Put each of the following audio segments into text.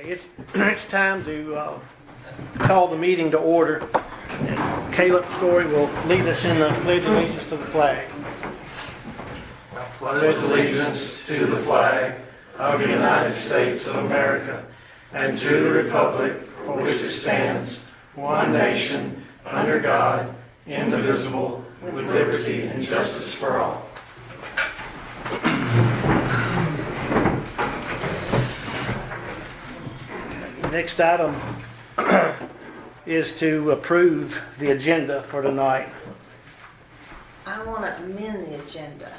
It's time to call the meeting to order. And Caleb Story will lead us in the pledge of allegiance to the flag. I pledge allegiance to the flag of the United States of America and to the republic for which it stands, one nation, under God, indivisible, with liberty and justice for all. Next item is to approve the agenda for tonight. I want to amend the agenda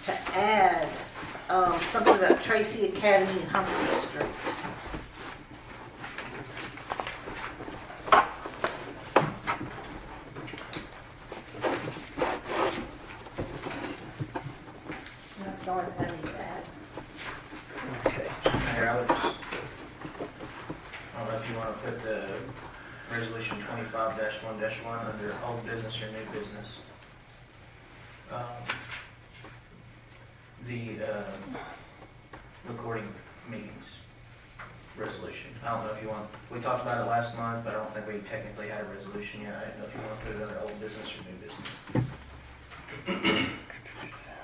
to add something about Tracy Academy and Humphrey Street. That's all I need to add. Okay. Mayor, I don't know if you want to put the resolution 25-1-1 under old business or new business. The recording meetings resolution. I don't know if you want, we talked about it last month, but I don't think we technically had a resolution yet. I don't know if you want to put it under old business or new business.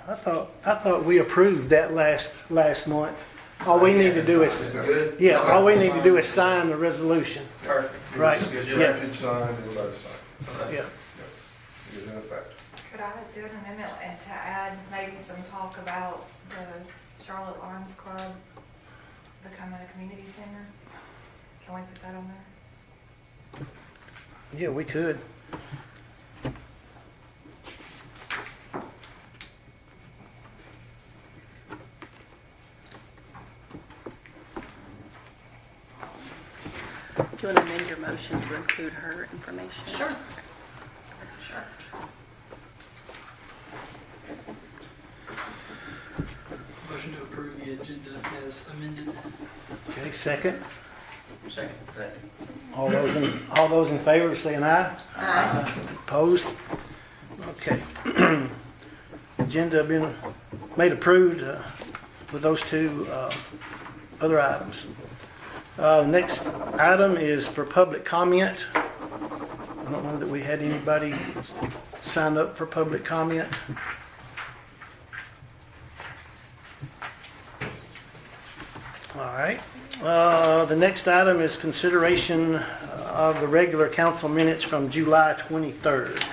I thought we approved that last month. All we need to do is, Good? yeah, all we need to do is sign the resolution. Perfect. Right. Because Yeah. you'll- It's signed, everybody's signed. Okay. Yeah. It is in effect. Could I do an amendment and to add maybe some talk about the Charlotte Lions Club becoming a community center? Can we put that on there? Yeah, we could. Do you want to amend your motion to include her information? Sure. Sure. Motion to approve the agenda as amended. Okay, second. Second. All those in favor, say an aye. Aye. Opposed? Okay. Agenda been made approved with those two other items. Next item is for public comment. I don't know that we had anybody sign up for public comment. All right. The next item is consideration of the regular council minutes from July 23rd.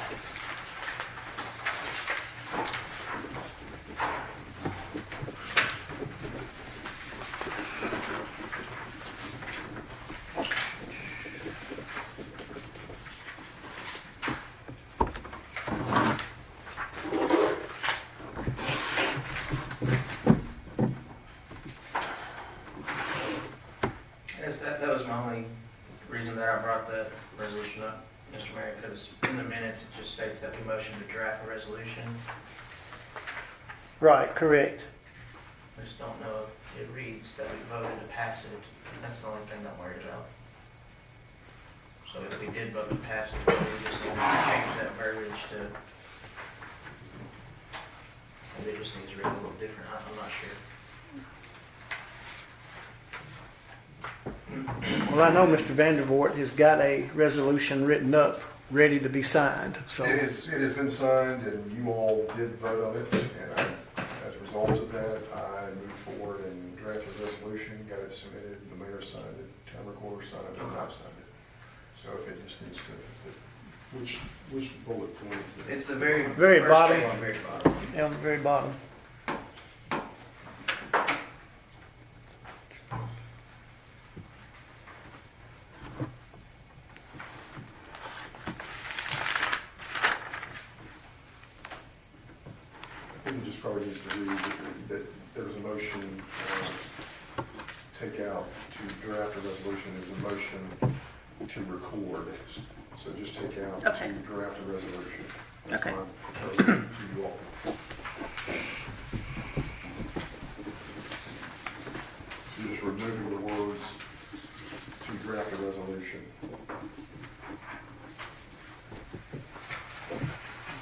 That was my only reason that I brought that resolution up, Mr. Mayor, because in the minutes, it just states that we motioned to draft a resolution. Right, correct. I just don't know if it reads that we voted to pass it. That's the only thing I'm worried about. So if we did vote to pass it, we just need to change that verbiage to, maybe it just needs to read a little different. I'm not sure. Well, I know Mr. Vandervoort has got a resolution written up, ready to be signed, so. It has been signed, and you all did vote on it, and as a result of that, I moved forward and drafted a resolution, got it submitted, the mayor signed it, town recorder signed it, and I signed it. So if it just needs to, which bullet point is it? It's the very Very first bottom. page, very bottom. Yeah, on the very bottom. I think it just probably needs to read that there was a motion, take out to draft a resolution, there's a motion to record. So just take out Okay. to draft a resolution. That's Okay. my proposal to you all. So just removing the words to draft a resolution.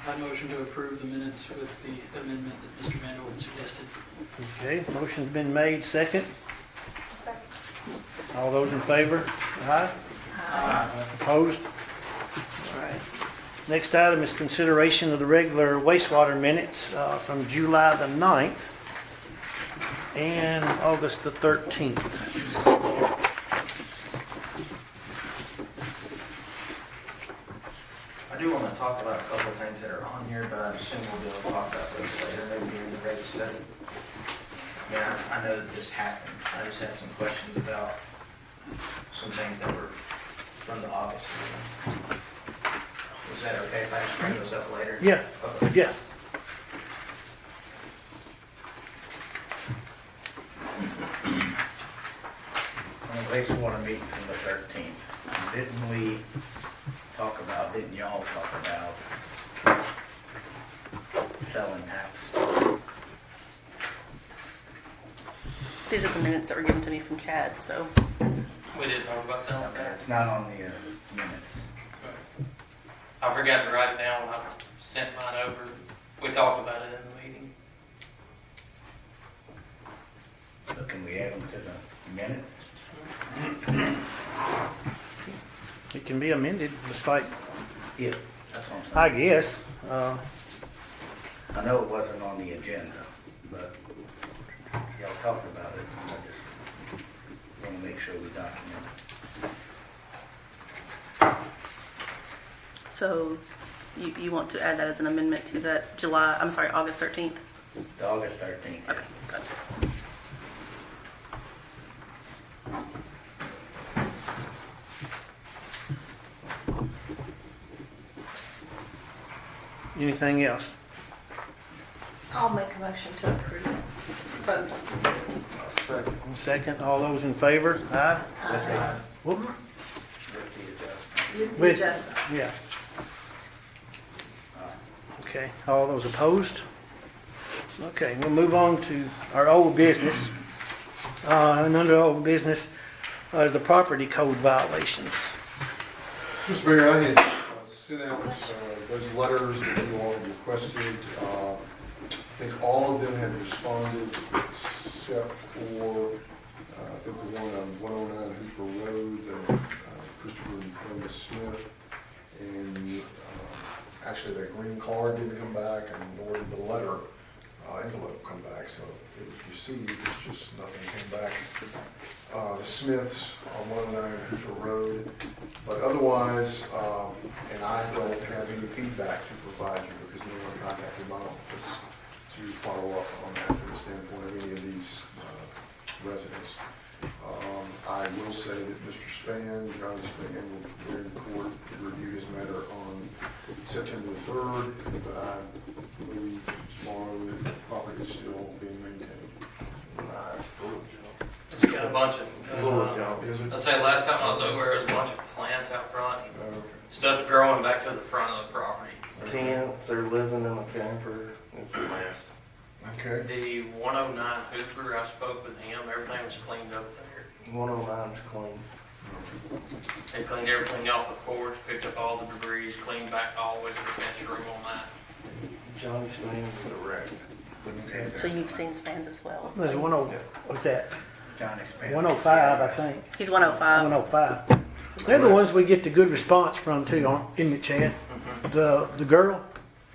I motion to approve the minutes with the amendment that Mr. Mandel suggested. Okay, motion's been made, second. Second. All those in favor? Aye. Opposed? All right. Next item is consideration of the regular wastewater minutes from July the 9th and August the 13th. I do want to talk about a couple of things that are on here, but I assume we'll be able to talk about those later, maybe during the reg study. Yeah, I know that this happened. I just had some questions about some things that were from the August meeting. Is that okay if I just bring those up later? Yeah, Okay. yeah. On the wastewater meeting from the 13th, didn't we talk about, didn't y'all talk about selling taps? These are the minutes that were given to me from Chad, so. We did talk about selling Okay, that. it's not on the minutes. I forgot to write it down when I sent mine over. We talked about it in the meeting. So can we add them to the minutes? It can be amended, just like, Yeah, that's what I I'm saying. guess. I know it wasn't on the agenda, but y'all talked about it. I just want to make sure we document it. So you want to add that as an amendment to that August 13th? The August 13th. Okay, got it. Anything else? I'll make a motion to approve. Vote. Second, all those in favor? Aye. Whoop. With the adjustment. You- With- adjustment. Yeah. Okay, all those opposed? Okay, we'll move on to our old business. And under old business is the property code violations. Mr. Mayor, I had sent out those letters that you all had requested. I think all of them had responded except for, I think the one on 109 Hooper Road, Christopher and Brenda Smith. And actually, that green card didn't come back, and nor did the letter, envelope come back. So it was received, it's just nothing came back. The Smiths on 109 Hooper Road. But otherwise, and I don't have any feedback to provide you because no one contacted my office to follow up on that from the standpoint of any of these residents. I will say that Mr. Spann, John Spann, will be in court to review his matter on September the 3rd, but I believe tomorrow the property is still being maintained. It's got a bunch of, Is it? I say last time I was over, there was a bunch of plants out front. Okay. Stuff's growing back to the front of the property. Tenants are living in a camper. It's a mess. Okay. The 109 Hooper, I spoke with him, everything was cleaned up there. 109's clean. They cleaned everything off the porch, picked up all the debris, cleaned back all the way to the fence room on that. Johnny Spain is a wreck. Okay. So you've seen Spans as well? There's what's that? Johnny Spann. 105, I think. He's 105. 105. They're the ones we get the good response from too, isn't it, Chad? The girl?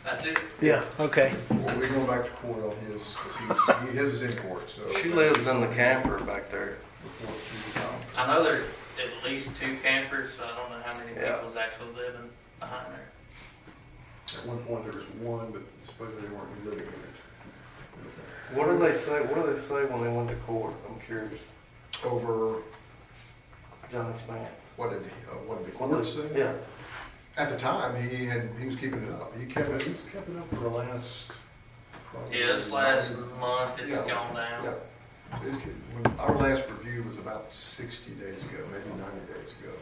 That's it. Yeah, okay. Well, we're going back to court on his, 'cause his is in court, so. She lives in the camper back there. Report to the town. I know there's at least 2 campers, so I don't know how many Yeah. people's actually living behind there. At one point there was one, but supposedly they weren't living in it. What do they say? What do they say when they went to court? I'm curious. Over, Johnny Spain. what did the court say? Yeah. At the time, he was keeping it up. He's kept it up for the last. probably- Yeah, this last month it's Yeah. gone down. Yeah. So our last review was about 60 days ago, maybe 90 days ago.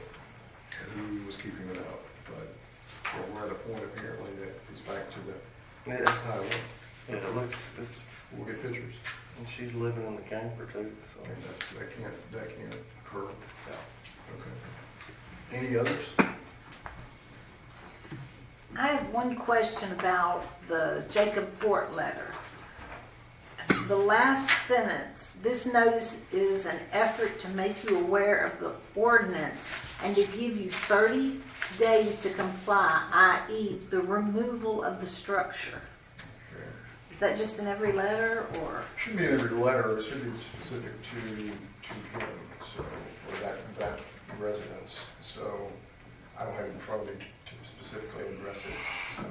And he was keeping it up, but we're at a point apparently that he's back to the Yeah. highway. Yeah, it looks. It's We'll get pictures. and she's living in the camper too. So. And that can't occur. Yeah. Okay. Any others? I have one question about the Jacob Fort letter. the last sentence, this notice is an effort to make you aware of the ordinance and to give you 30 days to comply, i.e. the removal of the structure. Is that just in every letter, or? Should be in every letter, it should be specific to him, so, or that residence. So I don't have it in front of me to specifically address it, so,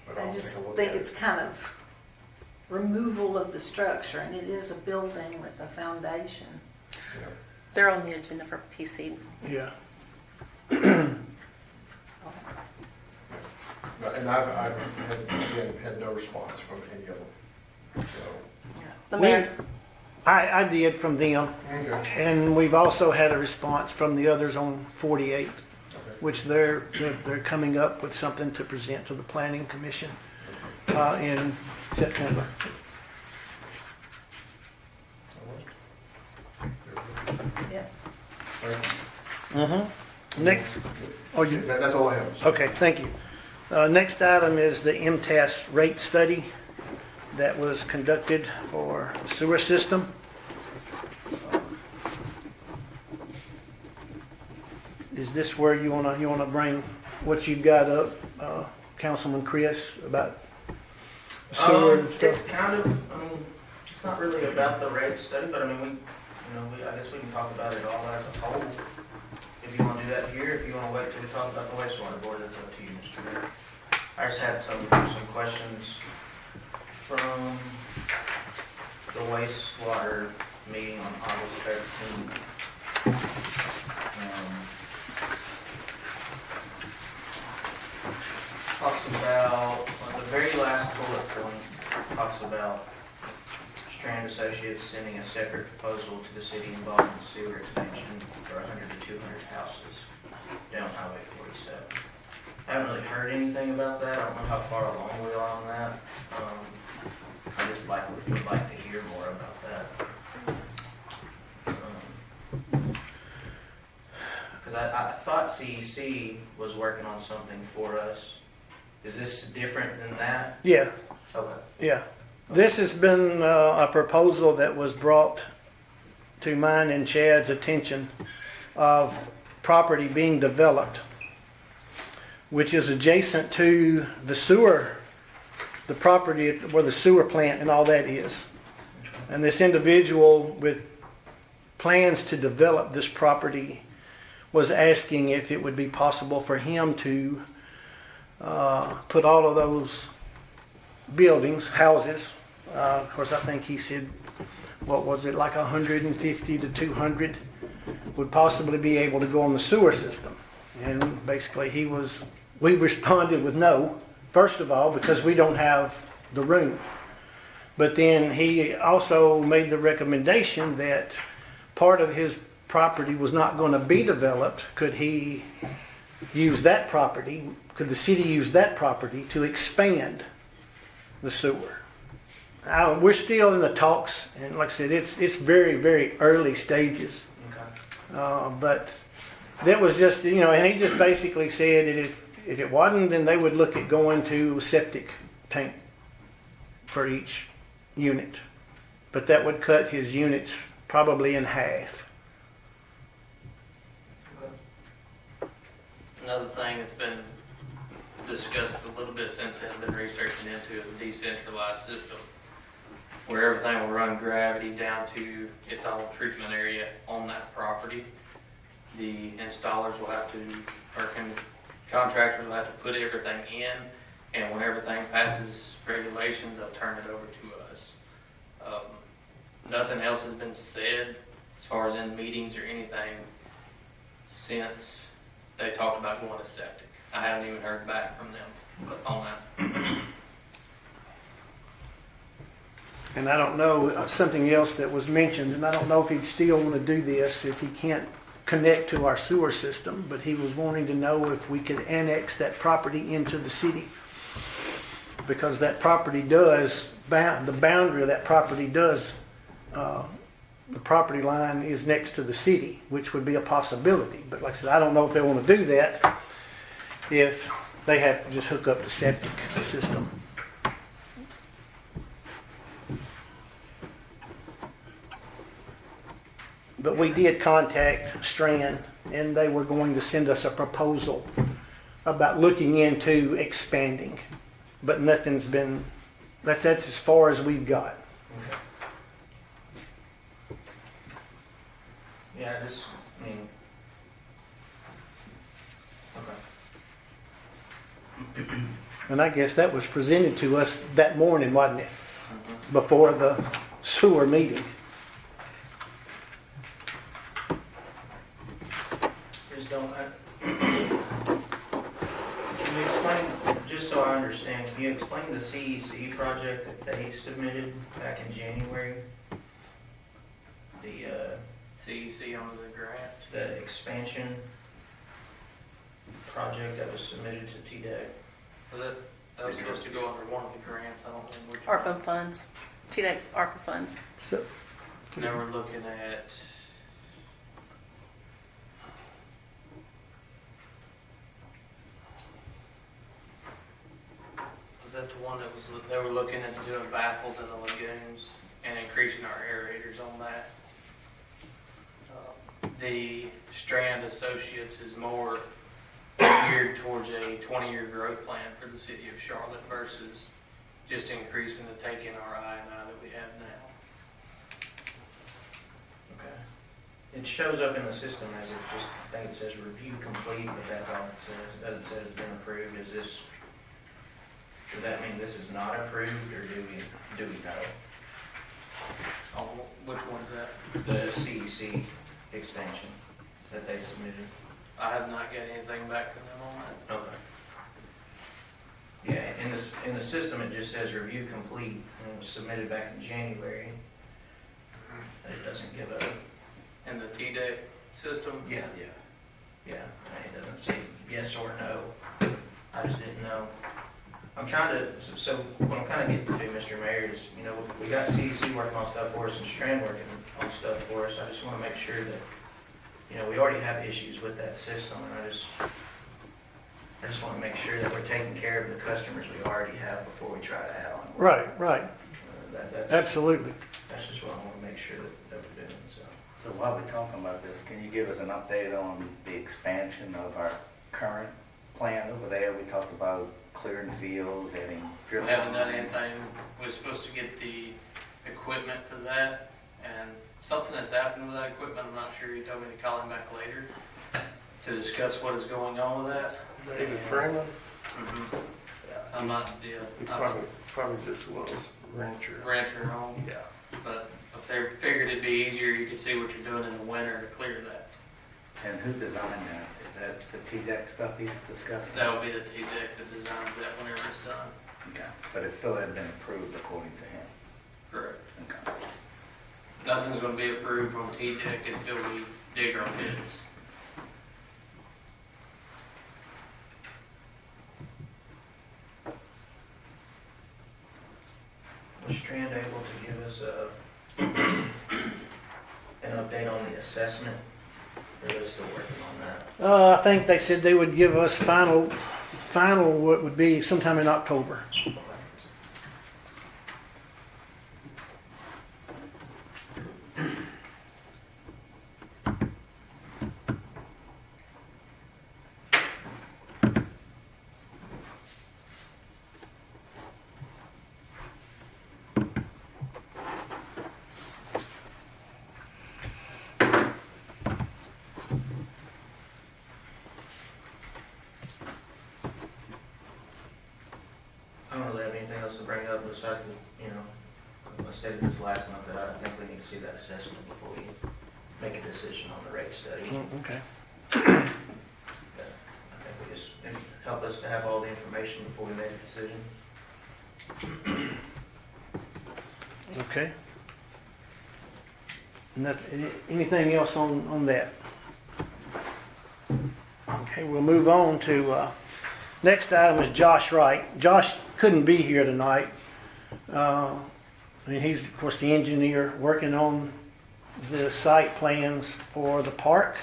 but I I'll just take a look think at it's it. kind of removal of the structure, and it is a building with a foundation. Yeah. They're on the agenda for PC. Yeah. And I've had no response from any of them, so. The mayor, I did from them, Okay. and we've also had a response from the others on 48, Okay. which they're coming up with something to present to the planning commission in September. Yep. Next, oh, you, That's all I have. okay, thank you. Next item is the MTS rate study that was conducted for the sewer system. Is this where you wanna bring what you've got up, Councilman Chris, about sewer and It's stuff? kind of, I mean, it's not really about the rate study, but I mean, I guess we can talk about it all as a whole. If you want to do that here, if you want to wait till we talk about the wastewater board, that's up to you, Mr. Mayor. I just had some questions from the wastewater meeting on August 13th. Talks about, on the very last bullet point, talks about Strand Associates sending a separate proposal to the city involving sewer expansion for 100 to 200 houses down Highway 47. I haven't really heard anything about that. I don't know how far along we are on that. I just would like to hear more about that. Because I thought CEC was working on something for us. Is this different than that? Yeah, Okay. yeah. This has been a proposal that was brought to mine and Chad's attention of property being developed, which is adjacent to the sewer, the property where the sewer plant and all that is. And this individual with plans to develop this property was asking if it would be possible for him to put all of those buildings, houses, of course I think he said, what was it, like 150 to 200 would possibly be able to go on the sewer system. And basically we responded with no, first of all, because we don't have the room. But then he also made the recommendation that part of his property was not going to be developed. Could he use that property, could the city use that property to expand the sewer? We're still in the talks, and like I said, it's very, very early stages. Okay. But that was just, and he just basically said that if it wasn't, then they would look at going to a septic tank for each unit. But that would cut his units probably in half. Another thing that's been discussed a little bit since I've been researching into is a decentralized system where everything will run gravity down to its own treatment area on that property. The installers will have to, or contractors will have to put everything in, and when everything passes regulations, they'll turn it over to us. Nothing else has been said as far as in meetings or anything since they talked about going to septic. I haven't even heard back from them on that. And I don't know, something else that was mentioned, and I don't know if he'd still want to do this if he can't connect to our sewer system, but he was wanting to know if we could annex that property into the city. Because that property does, the boundary of that property does, the property line is next to the city, which would be a possibility. But like I said, I don't know if they want to do that if they have to just hook up the septic system. But we did contact Strand, and they were going to send us a proposal about looking into expanding. But nothing's been, that's as far as we've got. Okay. Yeah, I mean, okay. And I guess that was presented to us that morning, wasn't it? Before the sewer meeting. Just don't, can you explain, just so I understand, can you explain the CEC project that they submitted back in January? The, CEC on the grant. the expansion project that was submitted to TDEC? That was supposed to go under one of the grants, I don't remember which. ARPA funds, TDEC ARPA funds. So, Now we're looking at, was that the one that was, they were looking at doing baffles in the lagoons and increasing our aerators on that? The Strand Associates is more geared towards a 20-year growth plan for the city of Charlotte versus just increasing the taking our I&I that we have now. Okay. It shows up in the system as it just, I think it says review complete, but that's all it says. It doesn't say it's been approved. Is this, does that mean this is not approved, or do we know? Oh, which one's that? The CEC expansion that they submitted? I have not got anything back from them on that. Okay. Yeah, in the system, it just says review complete, and it was submitted back in January. But it doesn't give a, And the TDEC system? yeah, it doesn't say yes or no. I just didn't know. I'm trying to, so what I'm kind of getting to, Mr. Mayor, is, you know, we got CEC working on stuff for us and Strand working on stuff for us. I just want to make sure that, you know, we already have issues with that system, and I just want to make sure that we're taking care of the customers we already have before we try to add on. right. That's Absolutely. just what I want to make sure that we're doing, so. So while we're talking about this, can you give us an update on the expansion of our current plant over there? We talked about clearing fields, adding We drip haven't lines. done anything. We're supposed to get the equipment for that, and something has happened with that equipment. I'm not sure. He told me to call him back later to discuss what is going on with that. David Freeman, Mhm. I'm not, yeah, he I'm probably just was rancher. rancher home, Yeah. but if they figured it'd be easier, you could see what you're doing in the winter to clear that. And who designed that? Is that the TDEC stuff he's discussing? That will be the TDEC that designs that whenever it's done. Okay, but it still hasn't been approved according to him. Correct. Okay. Nothing's gonna be approved from TDEC until we dig our pits. Was Strand able to give us an update on the assessment, or are they still working on that? I think they said they would give us final what would be sometime in October. I don't really have anything else to bring up besides, I stated this last month, that I think we need to see that assessment before we make a decision on the rate study. Okay. I think we just, it'd help us to have all the information before we make a decision. Okay. Anything else on that? Okay, we'll move on to, next item is Josh Wright. Josh couldn't be here tonight. And he's, of course, the engineer working on the site plans for the park,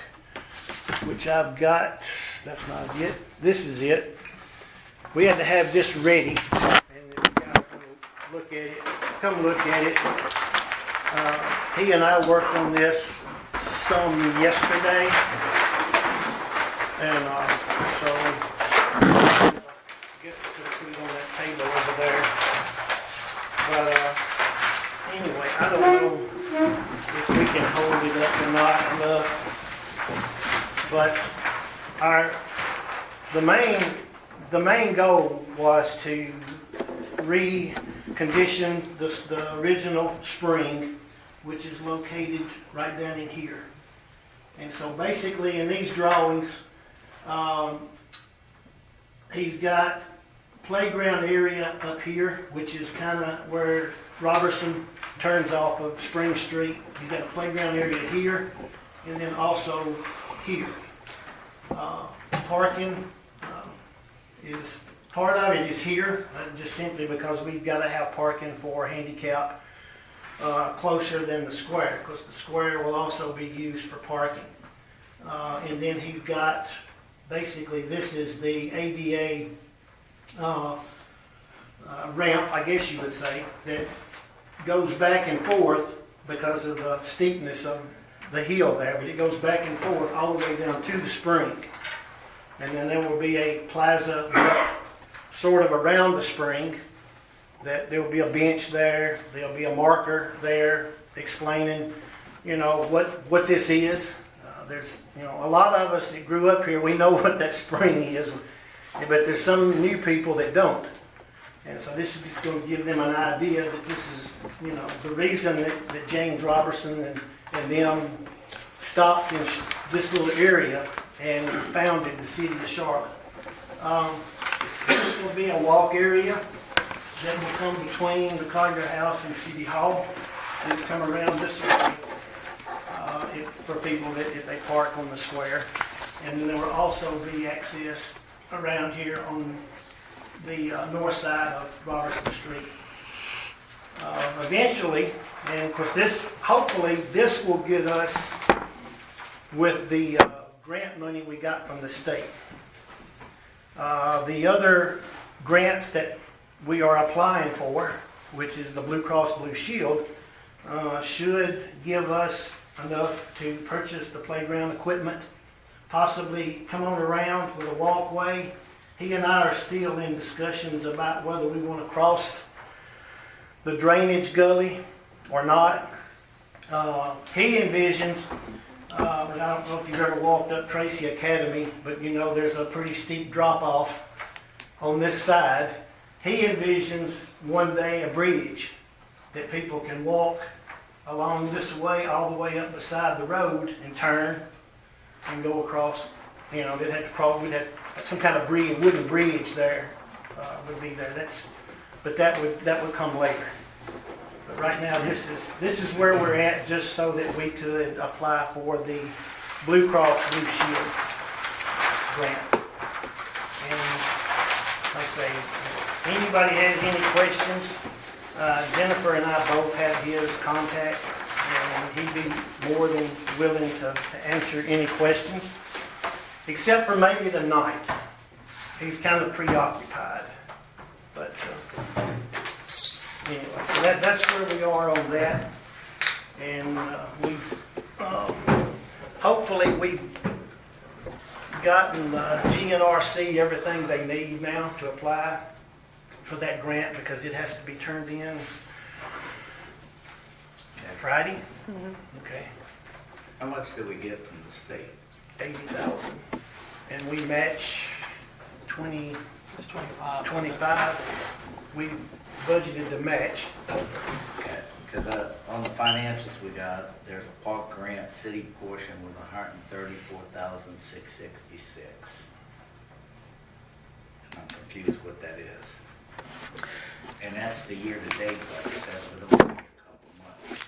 which I've got. That's not it. This is it. We had to have this ready. And the guys will look at it, come look at it. He and I worked on this saw them yesterday. And so I guess we could have put it on that table over there. But anyway, I don't know if we can hold it up or not enough. But the main goal was to recondition the original spring, which is located right down in here. And so basically in these drawings, he's got playground area up here, which is kind of where Robertson turns off of Spring Street. He's got a playground area here, and then also here. Parking is, part of it is here, just simply because we've got to have parking for handicap closer than the square, because the square will also be used for parking. And then he's got, basically this is the ADA ramp, I guess you would say, that goes back and forth because of the steepness of the hill there, but it goes back and forth all the way down to the spring. And then there will be a plaza sort of around the spring, that there will be a bench there, there'll be a marker there explaining, what this is. There's, a lot of us that grew up here, we know what that spring is, but there's some new people that don't. And so this is going to give them an idea that this is, the reason that James Robertson and them stopped in this little area and founded the city of Charlotte. This will be a walk area that will come between the Collier House and City Hall, and come around this way for people that if they park on the square. And then there will also be access around here on the north side of Robertson Street. Eventually, and of course hopefully this will get us with the grant money we got from the state. The other grants that we are applying for, which is the Blue Cross Blue Shield, should give us enough to purchase the playground equipment, possibly come on around with a walkway. He and I are still in discussions about whether we want to cross the drainage gully or not. He envisions, but I don't know if you've ever walked up Tracy Academy, but there's a pretty steep drop off on this side. He envisions one day a bridge that people can walk along this way, all the way up beside the road and turn and go across. They'd have to cross, we'd have some kind of wooden bridge there would be there. But that would come later. But right now, this is where we're at, just so that we could apply for the Blue Cross Blue Shield grant. And like I say, if anybody has any questions, Jennifer and I both have his contact, and he'd be more than willing to answer any questions, except for maybe the night. He's kind of preoccupied. But anyway, so that's where we are on that. And hopefully we've gotten GNRC everything they need now to apply for that grant, because it has to be turned in Friday. Mm-hmm. Okay, How much do we get from the state? 80,000, and we match 25. We budgeted to match. Okay, because on the financials we got, there's a park grant, city portion was $134,666. And I'm confused what that is. And that's the year-to-date budget, that would only be a couple months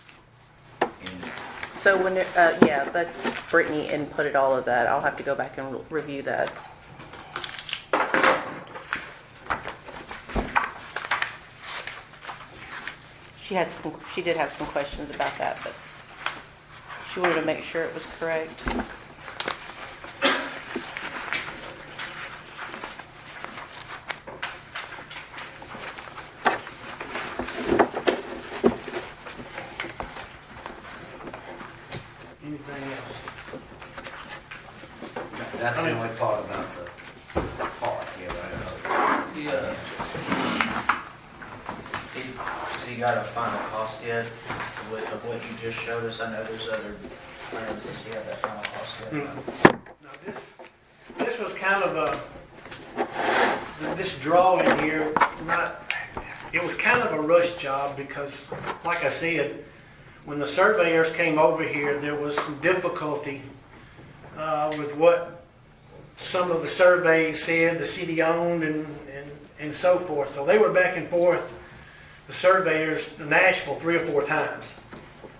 in there. So when, that's Brittany inputted all of that. I'll have to go back and review that. She did have some questions about that, but she wanted to make sure it was correct. Anything anything else. That's the only part about the park, yeah, right? Yeah. So you got a final cost yet of what you just showed us? I know there's other plans. Does he have that final cost yet? Now, this was kind of this drawing here, it was kind of a rush job because, like I said, when the surveyors came over here, there was some difficulty with what some of the surveys said the city owned and so forth. So they were back and forth, the surveyors, to Nashville 3 or 4 times.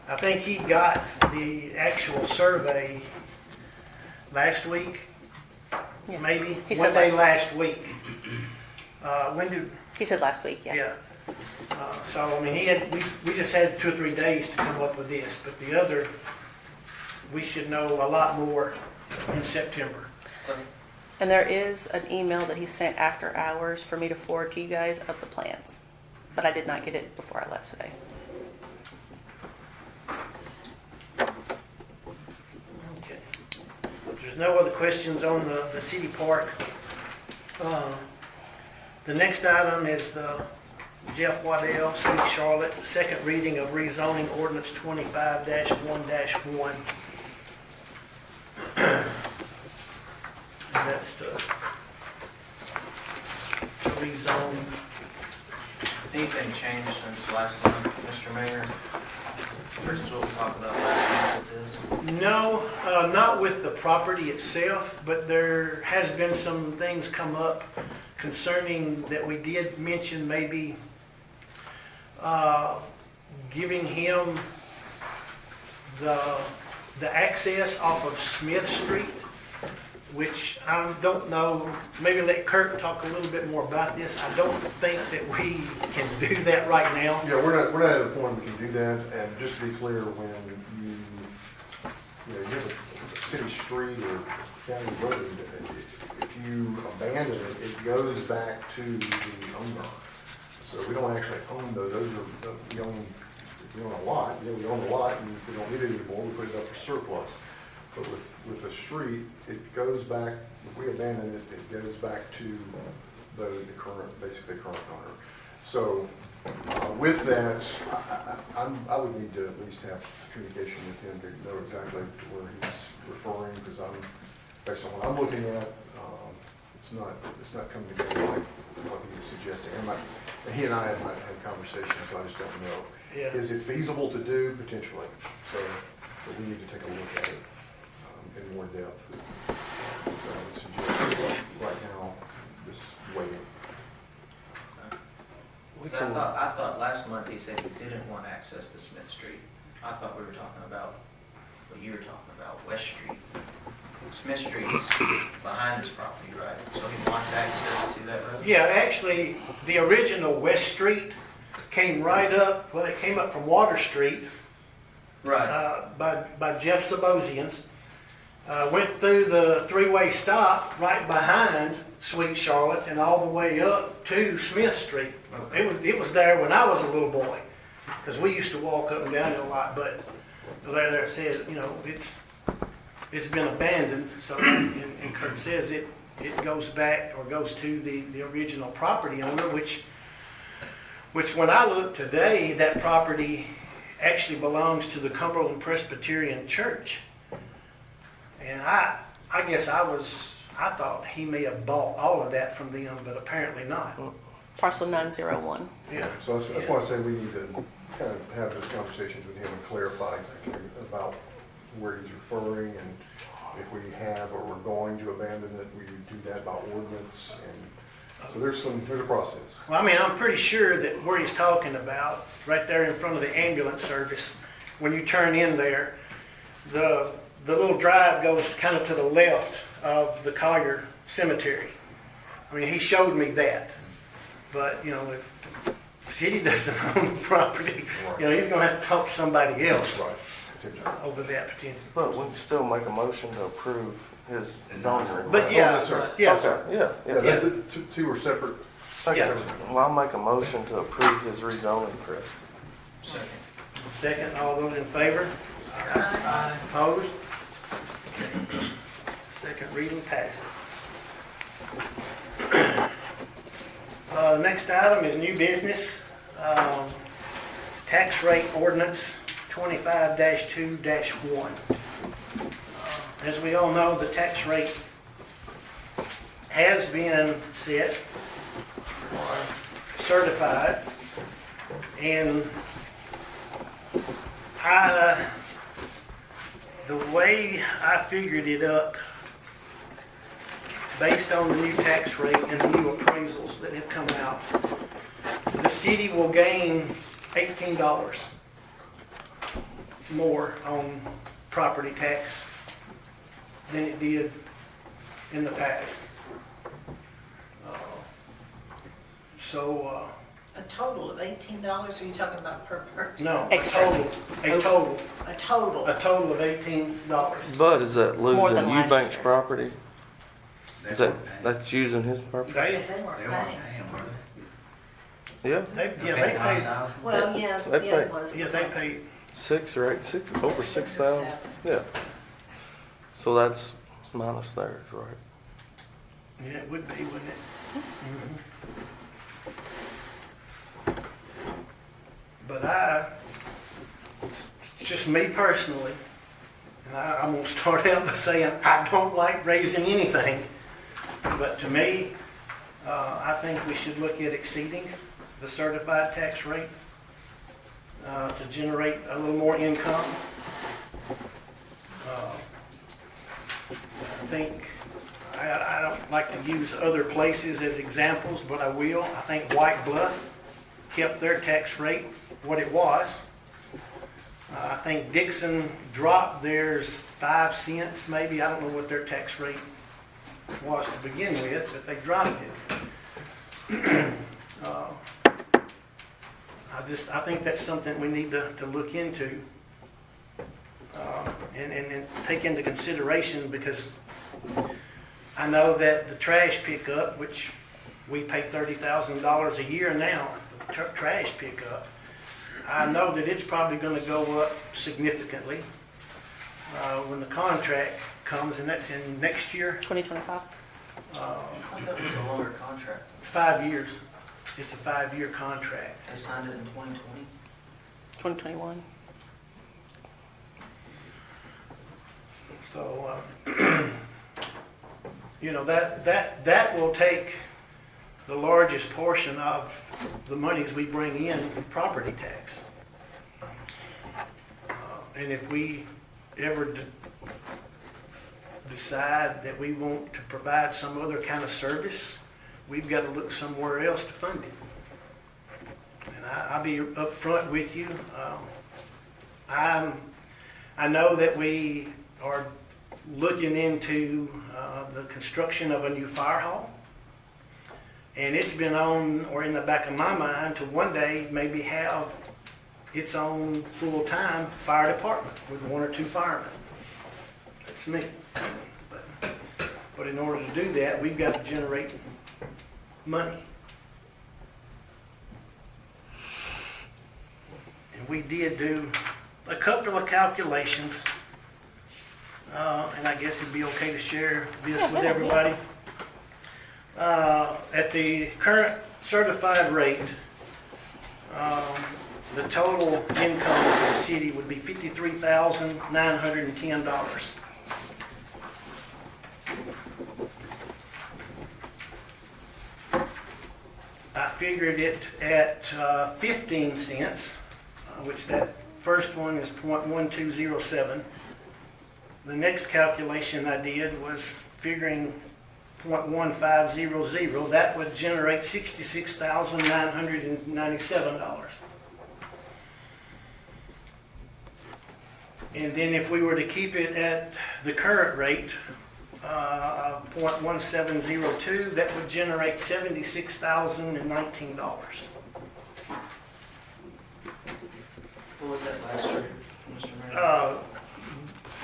I think he got the actual survey last week, Yeah. maybe. He One said day last last week. When did, He said last week, yeah. yeah. So, I mean, we just had 2 or 3 days to come up with this, but the other, we should know a lot more in September. And there is an email that he sent after hours for me to forward to you guys of the plans. But I did not get it before I left today. Okay. If there's no other questions on the city park, the next item is the Jeff Waddell, Sweet Charlotte, second reading of rezoning ordinance 25-1-1. And that's to rezone. Anything changed since last time, Mr. Mayor? Versus what we talked about last month with this? No, not with the property itself, but there has been some things come up concerning that we did mention maybe giving him the access off of Smith Street, which I don't know, maybe let Kurt talk a little bit more about this. I don't think that we can do that right now. Yeah, we're not at a point we can do that, and just to be clear, when you have a city street or county road, if you abandon it, it goes back to the owner. So we don't actually own those are, we own, if we own a lot, we own a lot, and if we don't need it anymore, we put it up for surplus. But with a street, it goes back, if we abandon it, it goes back to the current, basically current owner. So with that, I would need to at least have communication with him to know exactly where he's referring, because based on what I'm looking at, it's not coming together like what he was suggesting. And he and I have not had conversations, so I just don't know. Yeah. Is it feasible to do? Potentially. So but we need to take a look at it in more depth. So I would suggest right now, just waiting. I thought last month he said he didn't want access to Smith Street. I thought we were talking about what you were talking about, West Street. Smith Street's behind his property, right? So he wants access to that road? Yeah, actually, the original West Street came right up, well, it came up from Water Street Right. by Jeff Sabosian's. Went through the 3-way stop right behind Sweet Charlotte and all the way up to Smith Street. Okay. It was there when I was a little boy, because we used to walk up and down it a lot, but there it says, it's been abandoned, so, and Kurt says it goes back or goes to the original property owner, which when I look today, that property actually belongs to the Cumberland Presbyterian Church. And I guess I thought he may have bought all of that from them, but apparently not. Parcel 901. Yeah. So that's why I say we need to kind of have those conversations with him and clarify exactly about where he's referring, and if we have or we're going to abandon it, we would do that by ordinance. And so there's a process. Well, I mean, I'm pretty sure that where he's talking about, right there in front of the ambulance service, when you turn in there, the little drive goes kind of to the left of the Collier Cemetery. I mean, he showed me that. But, if the city doesn't own the property, he's going to have to talk to somebody else Right. over that potentially. But we can still make a motion to approve his zoning. But yeah, yes, sir. yeah. Okay, yeah. Yeah, the two are separate. Yeah. Well, I'll make a motion to approve his rezoning, Chris. Second. Second, all those in favor? Aye. Opposed? read and pass it. Next item is new business. Tax rate ordinance 25-2-1. As we all know, the tax rate has been set or certified, and the way I figured it up, based on the new tax rate and the new appraisals that have come out, the city will gain $18 more on property tax than it did in the past. A total of $18, or are you talking about per person? No, Extra. A total. a total of $18. But is that More than losing last Eubank's year. property? Is that, that's using his property? They They weren't They weren't paying. paying, were Yeah, they paid. Well, yeah, They yeah, it pay- was. Yeah, they paid. 6 or 8, 6, over 6,000. Yeah. So that's minus theirs, right? Yeah, it would be, wouldn't it? But it's just me personally, and I'm going to start out by saying I don't like raising anything. But to me, I think we should look at exceeding the certified tax rate to generate a little more income. I think, I don't like to use other places as examples, but I will. I think White Bluff kept their tax rate what it was. I think Dixon dropped theirs 5 cents maybe. I don't know what their tax rate was to begin with, but they dropped it. I think that's something we need to look into and take into consideration, because I know that the trash pickup, which we pay $30,000 a year now for the trash pickup, I know that it's probably going to go up significantly when the contract comes, and that's in next year. 2025. I thought it was a longer contract. 5 years. It's a 5-year contract. They signed it in 2020. 2021. So, that will take the largest portion of the monies we bring in from property tax. And if we ever decide that we want to provide some other kind of service, we've got to look somewhere else to fund it. And I'll be upfront with you. I know that we are looking into the construction of a new fire hall. And it's been on, or in the back of my mind, to one day maybe have its own full-time fire department with 1 or 2 firemen. That's me. But in order to do that, we've got to generate money. And we did do a couple of calculations, and I guess it'd be okay to share this with everybody. At the current certified rate, the total income for the city would be $53,910. I figured it at 15 cents, which that first one is 0.1207. The next calculation I did was figuring 0.1500. That would generate $66,997. And then if we were to keep it at the current rate, 0.1702, that would generate $76,019. What was that last year, Mr. Mayor?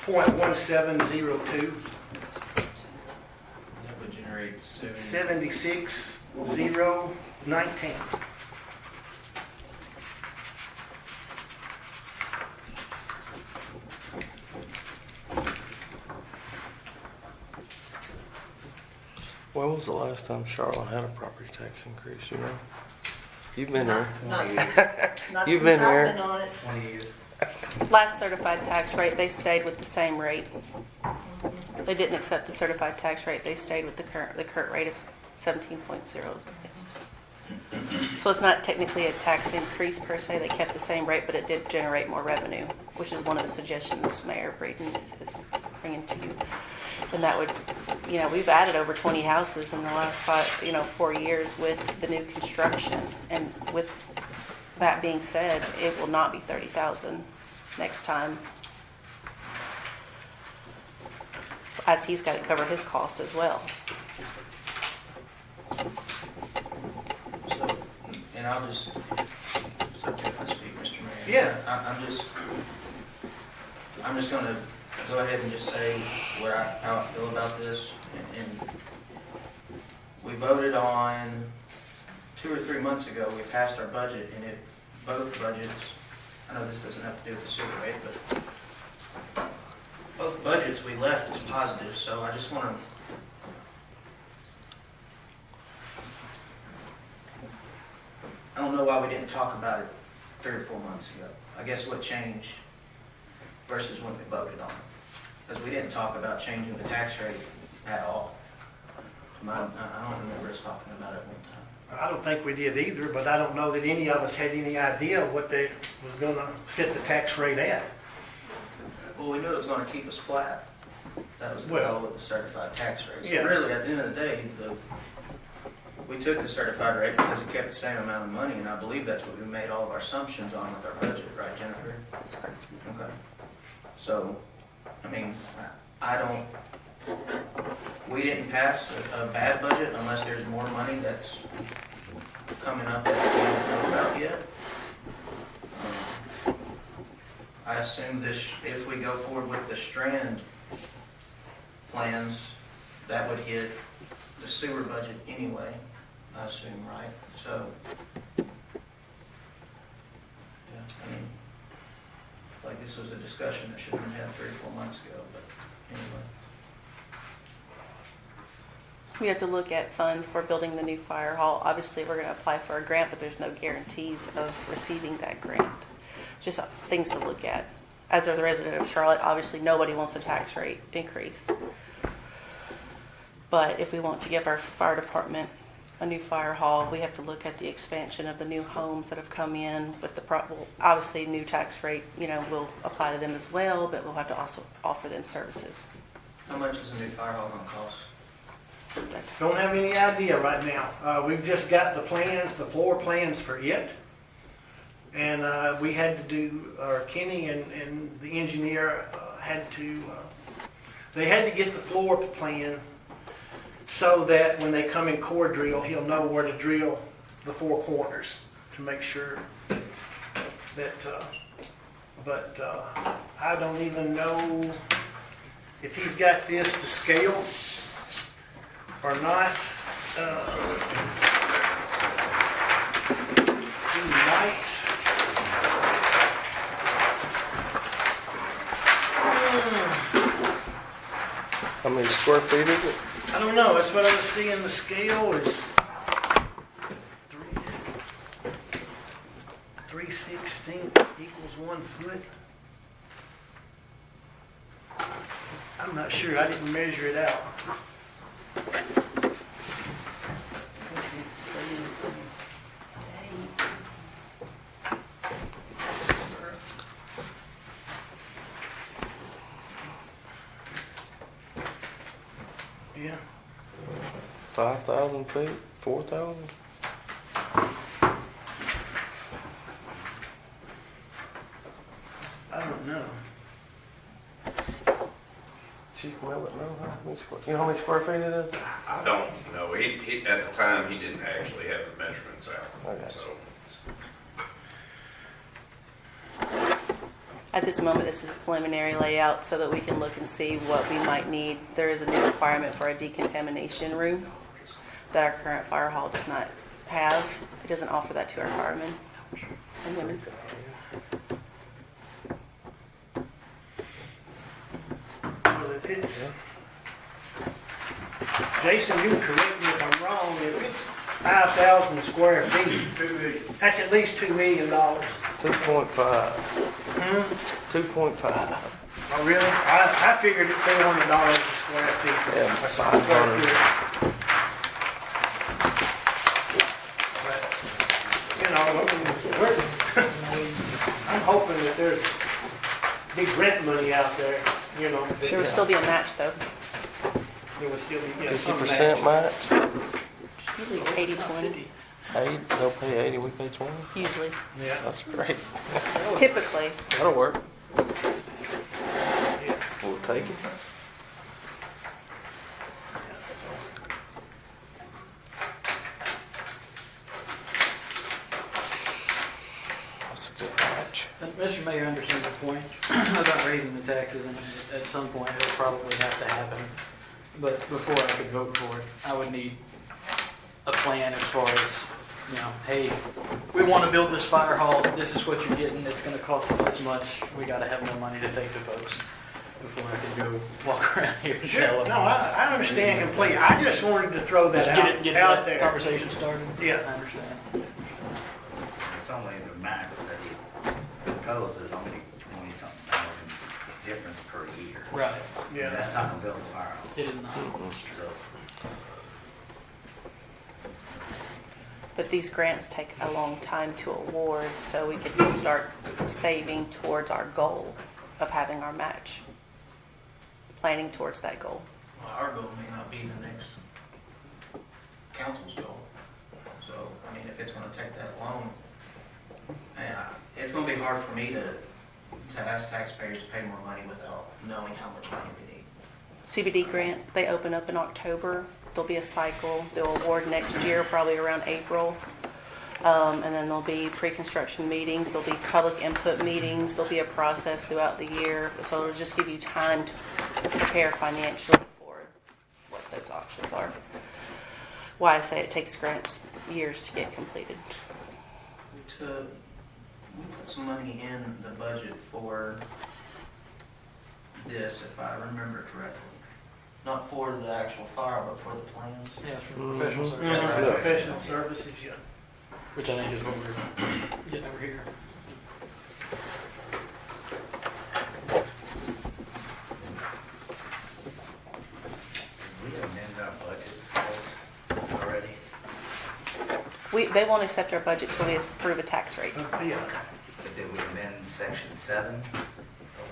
0.1702, That would generate 76,019. When was the last time Charlotte had a property tax increase, you know? You've been there. Not You've since been I've here. been on it. 20 years. Last certified tax rate, they stayed with the same rate. They didn't accept the certified tax rate. They stayed with the current rate of 17.0. So it's not technically a tax increase per se. They kept the same rate, but it did generate more revenue, which is one of the suggestions Mayor Breeden is bringing to you. And that would, we've added over 20 houses in the last 4 years with the new construction. And with that being said, it will not be 30,000 next time, as he's got to cover his cost as well. So, and I'll just, if I speak, Mr. Mayor. Yeah. I'm just gonna go ahead and just say how I feel about this. And we voted on 2 or 3 months ago, we passed our budget, and both budgets, I know this doesn't have to do with the sewer rate, but both budgets we left as positive, so I just want to, I don't know why we didn't talk about it 3 or 4 months ago. I guess what changed versus when we voted on it. Because we didn't talk about changing the tax rate at all. I don't remember us talking about it one time. I don't think we did either, but I don't know that any of us had any idea what they was gonna set the tax rate at. Well, we knew it was going to keep us flat. That was the Well, goal of the certified tax rate. So yeah. really, at the end of the day, we took the certified rate because it kept the same amount of money, and I believe that's what we made all of our assumptions on with our budget, right, Jennifer? That's correct. Okay. So, I mean, we didn't pass a bad budget unless there's more money that's coming up that we don't know about yet. I assume if we go forward with the Strand plans, that would hit the sewer budget anyway, I assume, right? So, yeah, I mean, I feel like this was a discussion that should have been had 3 or 4 months ago, but anyway. We have to look at funds for building the new fire hall. Obviously, we're going to apply for a grant, but there's no guarantees of receiving that grant. Just things to look at. As a resident of Charlotte, obviously nobody wants a tax rate increase. But if we want to give our fire department a new fire hall, we have to look at the expansion of the new homes that have come in with obviously new tax rate, will apply to them as well, but we'll have to also offer them services. How much is a new fire hall going to cost? Don't have any idea right now. We've just got the plans, the floor plans for it. And we had to do, Kenny and the engineer they had to get the floor plan so that when they come in core drill, he'll know where to drill the 4 corners to make sure that, but I don't even know if he's got this to scale or not. He might. How many square feet is it? I don't know. That's what I was seeing. The scale is 3/16 equals 1 foot. I'm not sure. I didn't measure it out. Yeah. 5,000 feet? 4,000? I don't know. Chief Mellett, know how many square? You know how many square feet it is? I don't know. He at the time, he didn't actually have the measurements out. I got you. So, At this moment, this is a preliminary layout so that we can look and see what we might need. There is a new requirement for a decontamination room that our current fire hall does not have. It doesn't offer that to our firemen and women. Well, if it's Jason, you can correct me if I'm wrong, if it's 5,000 square feet, that's at least $2 million. 2.5. 2.5. Oh, really? I figured it's $400 a square feet. Yeah, Or something, square 500. foot. But, you know, I'm hoping that there's big rent money out there, you know. that, There would still be a match though. There would still be, yeah, some 50% match. Usually 80-20, 80, they'll pay 80, we pay 20. usually. Yeah. That's great. Typically. That'll work. Yeah. We'll take it. That's a good match. Mr. Mayor, I understand your point about raising the taxes, and at some point it'll probably have to happen. But before I could vote for it, I would need a plan as far as, you know, hey, we want to build this fire hall, this is what you're getting, it's gonna cost us this much, we gotta have more money to take to folks before I could go walk around here and Sure, tell no, them. I understand completely. I just wanted to throw that Just get out that there. conversation started. Yeah. I understand. It's only the max that he proposed is only 20-something thousand difference per year. Right, And Yeah. that's not gonna build a fire hall. it is not. So, But these grants take a long time to award, so we could start saving towards our goal of having our match. Planning towards that goal. Well, our goal may not be the next council's goal. So, I mean, if it's gonna take that long, it's gonna be hard for me to ask taxpayers to pay more money without knowing how much money we need. CBD grant, they open up in October. There'll be a cycle. They'll award next year, probably around April. And then there'll be pre-construction meetings, there'll be public input meetings, there'll be a process throughout the year. So it'll just give you time to prepare financially for what those options are. Why I say it takes grants years to get completed. We put some money in the budget for this, if I remember correctly. Not for the actual fire, but for the plans. Yeah, for professional Mhm. services, Professional services, yeah. which I think is what we're getting over here. we amended our budget for this already. They won't accept our budget till we approve a tax rate. Yeah. But did we amend section 7 of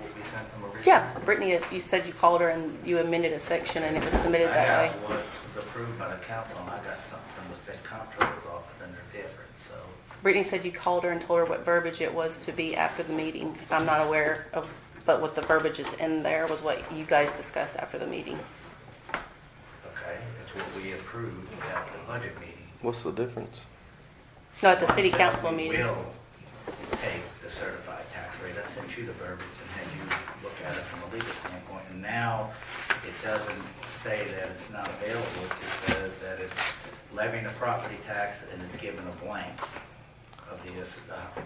what we sent them originally? Yeah, Brittany, you said you called her and you amended a section and it was submitted I that got way. what was approved by the council, and I got something from the state comptroller's office, and they're different, so. Brittany said you called her and told her what verbiage it was to be after the meeting. I'm not aware of, but what the verbiage is in there was what you guys discussed after the meeting. Okay, that's what we approved at the budget meeting. What's the difference? No, at the city Said council we meeting. will take the certified tax rate. I sent you the verbiage and had you look at it from a legal standpoint. And now it doesn't say that it's not available. It just says that it's levying a property tax and it's given a blank of the,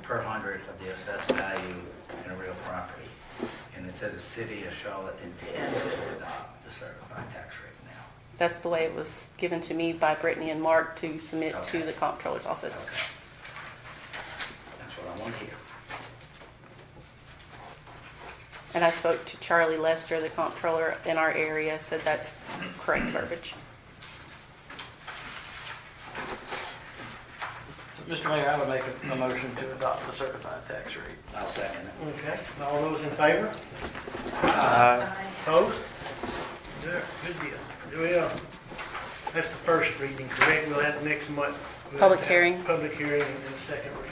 per hundred of the assessed value in a real property. And it says the city of Charlotte intends to adopt the certified tax rate now. That's the way it was given to me by Brittany and Mark to submit Okay. to the comptroller's office. Okay. That's what I want to hear. And I spoke to Charlie Lester, the comptroller in our area, said that's correct verbiage. So, Mr. Mayor, I would make a motion to adopt the certified tax rate. I'll second it. Okay, all those in favor? Aye. Opposed? Good, good deal. Well, that's the first reading, correct? We'll have next month. We'll Public have hearing. Public hearing and second reading.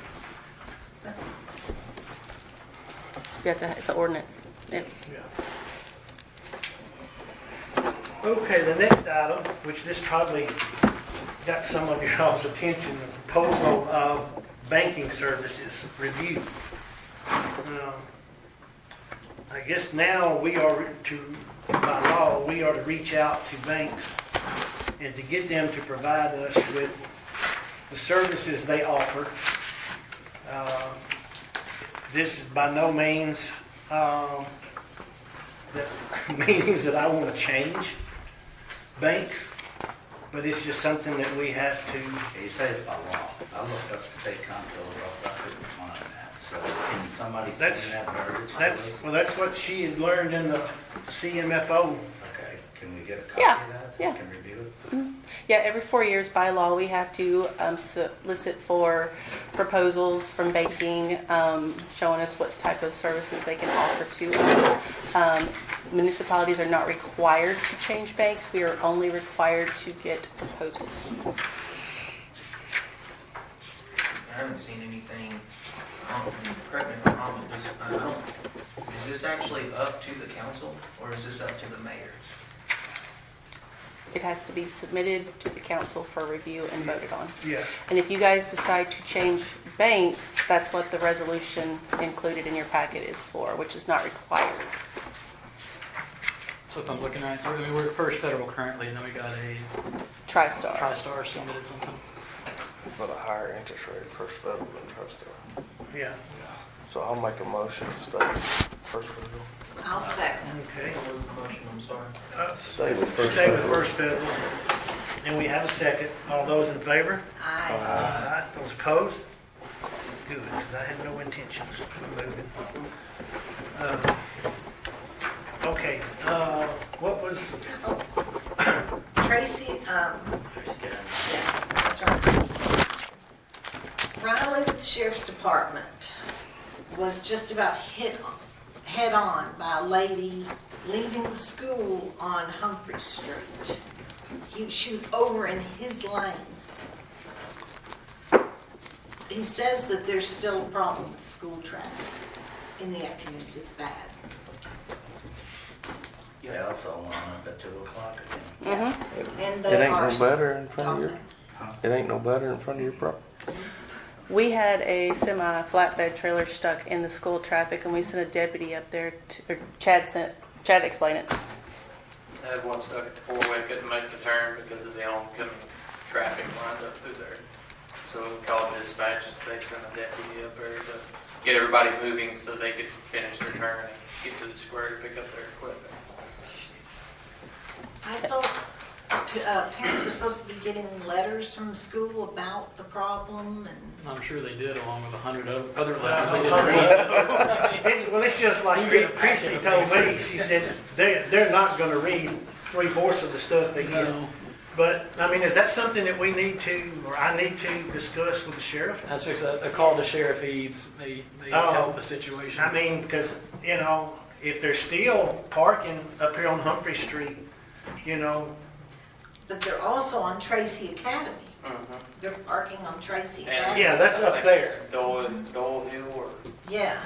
You have to, it's an ordinance. It's, Yeah. Okay, the next item, which this probably got some of y'all's attention, the proposal of banking services review. I guess now we are to, by law, we are to reach out to banks and to get them to provide us with the services they offer. This is by no means the meanings that I want to change, banks, but it's just something that we have to, You say it's by law. I looked up state comptroller, I couldn't find that. So can somebody That's- send that verbiage? that's what she had learned in the CMFO. Okay, can we get a copy Yeah, of that? So yeah. we can review it? Yeah, every 4 years by law, we have to solicit for proposals from banking, showing us what type of services they can offer to us. Municipalities are not required to change banks. We are only required to get proposals. I haven't seen anything, correct me if I'm wrong, but is this actually up to the council or is this up to the mayor? It has to be submitted to the council for review and voted on. Yeah. And if you guys decide to change banks, that's what the resolution included in your packet is for, which is not required. So if I'm looking right, I mean, we're at First Federal currently, and then we got a TriStar. TriStar submitted something. But a higher interest rate First Federal than TriStar. Yeah. So I'll make a motion to stay First Federal. I'll second. Okay. What was the motion, I'm sorry? Stay with First Stay with Federal. First Federal. And we have a second. All those in favor? Aye. Aye. Those opposed? Good, because I had no intentions of moving. Okay, what was, Tracy, yeah, that's right. Riley with the Sheriff's Department was just about hit head on by a lady leaving the school on Humphrey Street. She was over in his lane. He says that there's still a problem with school traffic in the afternoons. It's bad. They also want up at 2 o'clock again. And It they ain't are no better in front of your, talking. it ain't no better in front of your property. We had a semi-flatbed trailer stuck in the school traffic, and we sent a deputy up there or Chad explained it. I had one stuck at the four-way, couldn't make the turn because of the oncoming traffic lined up through there. So we called dispatch, they sent a deputy up there to get everybody moving so they could finish their turn and get to the square to pick up their equipment. I thought parents were supposed to be getting letters from school about the problem and. I'm sure they did, along with 100 other letters they didn't read. well, it's just like Christie told me, she said, they're not gonna read 3/4 of the stuff they get. No, But, I mean, is that something that we need to, or I need to discuss with the sheriff? that's just a call to Sheriff Eads. They help the situation. I mean, because, you know, if they're still parking up here on Humphrey Street, you know, But they're also on Tracy Academy. Mm-hmm. They're parking on Tracy Academy. yeah, that's up there. Dole Hill or Yeah.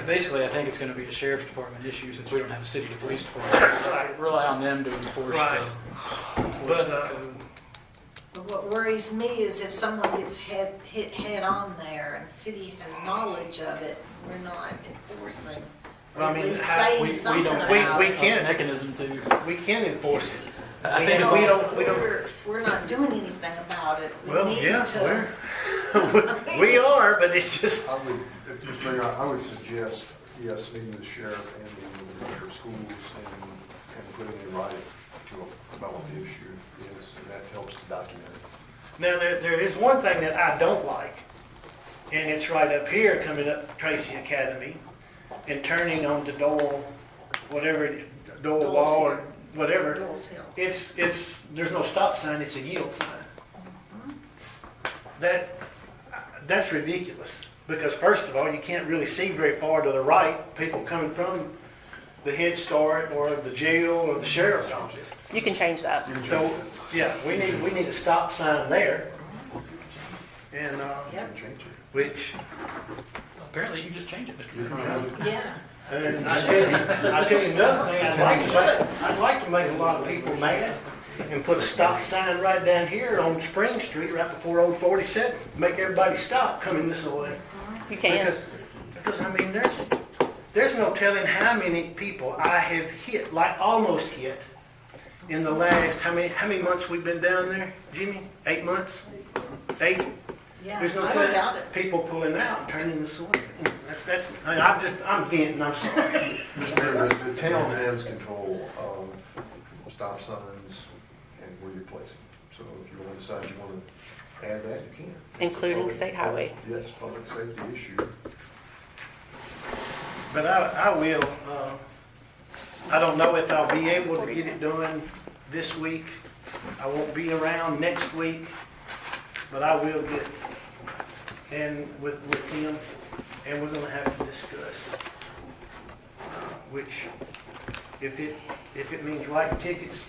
Basically, I think it's going to be a Sheriff's Department issue since we don't have a city police department. Rely on them to enforce Right. enforce But, the code. But what worries me is if someone gets hit head on there and the city has knowledge of it, we're not enforcing. Or Well, I at mean, least how- saying we something don't about we it. have can't- a mechanism to. we can enforce it. I think We it's don't, we don't, We're not doing anything about it. We well, need yeah, to. we are, but it's just, I would, if Mr. Mayor, I would suggest, yes, meeting with the sheriff and meeting with the director of schools and putting in writing about what the issue is, and that helps to document it. now, there is one thing that I don't like, and it's right up here, coming up Tracy Academy, and turning onto Dole, whatever, Dole Dole's Wall or Hill. whatever. Dole's Hill. It's, there's no stop sign, it's a yield sign. That's ridiculous, because first of all, you can't really see very far to the right, people coming from the Head Start or the jail or the sheriff's office. You can change that. So, yeah, we need a stop sign there. And, Yep. which, Apparently, you can just change it, Mr. Mayor. Yeah. and I tell you another thing, I'd like to make a lot of people mad and put a stop sign right down here on Spring Street, right before Old 47. Make everybody stop coming this way. You can. Because I mean, there's no telling how many people I have hit, like almost hit, in the last, how many months we've been down there, Jimmy? 8 months? 8? Yeah, There's no I don't doubt telling. it. People pulling out, and turning this way. I'm venting, I'm sorry. Mr. Mayor, the town has control of stop signs, where you place them. So if you want to decide you want to add that, you can. Including It's a state highway. Yes, public safety issue. But I will, I don't know if I'll be able to get it done this week. I won't be around next week, but I will get, and with him, and we're gonna have to discuss, which, if it means writing tickets,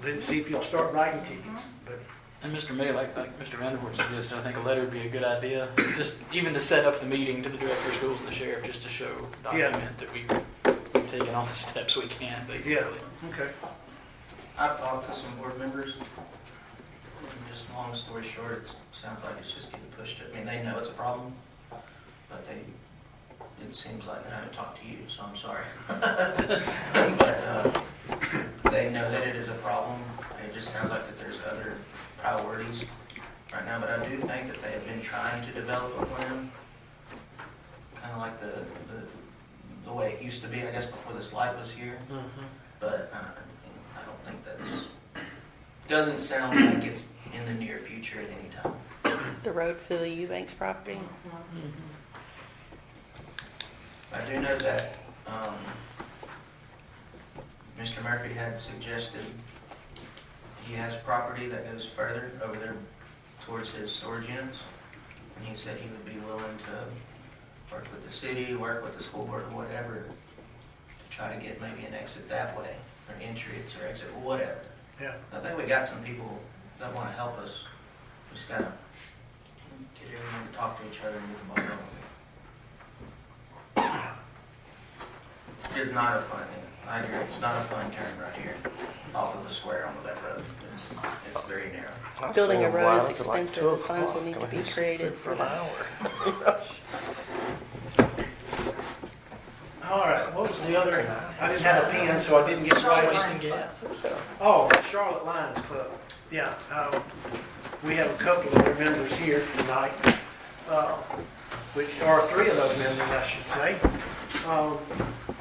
then see if you'll start writing tickets, but. And Mr. May, like Mr. Vandervoort suggested, I think a letter would be a good idea, just even to set up the meeting to the director of schools and the sheriff, just to show, document that we've taken all the steps we can, basically. Yeah, okay. I've talked to some board members. And just long story short, it sounds like it's just getting pushed. I mean, they know it's a problem, but it seems like, and I haven't talked to you, so I'm sorry. But they know that it is a problem. It just sounds like that there's other priorities right now, but I do think that they have been trying to develop a plan, kind of like the way it used to be, I guess, before this light was here. But I don't think doesn't sound like it's in the near future at any time. The road for the Eubanks property. I do know that Mr. Murphy had suggested he has property that goes further over there towards his storage units, and he said he would be willing to work with the city, work with the school board or whatever, to try to get maybe an exit that way, or entrance or exit, whatever. Yeah. I think we got some people that want to help us. We just gotta get everyone to talk to each other and get the ball rolling. It's not a fun, I agree, it's not a fun turn right here off of the square onto that road. It's very narrow. Building a Seen them road is ride to like expensive. 2 The funds will o'clock. need to I mean, be you sit created for for an that. hour. All right, what was the other, I didn't have a pen, so I didn't get Charlotte right. Lions Club. Oh, Charlotte Lions Club, yeah. We have a couple of their members here tonight, which are 3 of those members, I should say.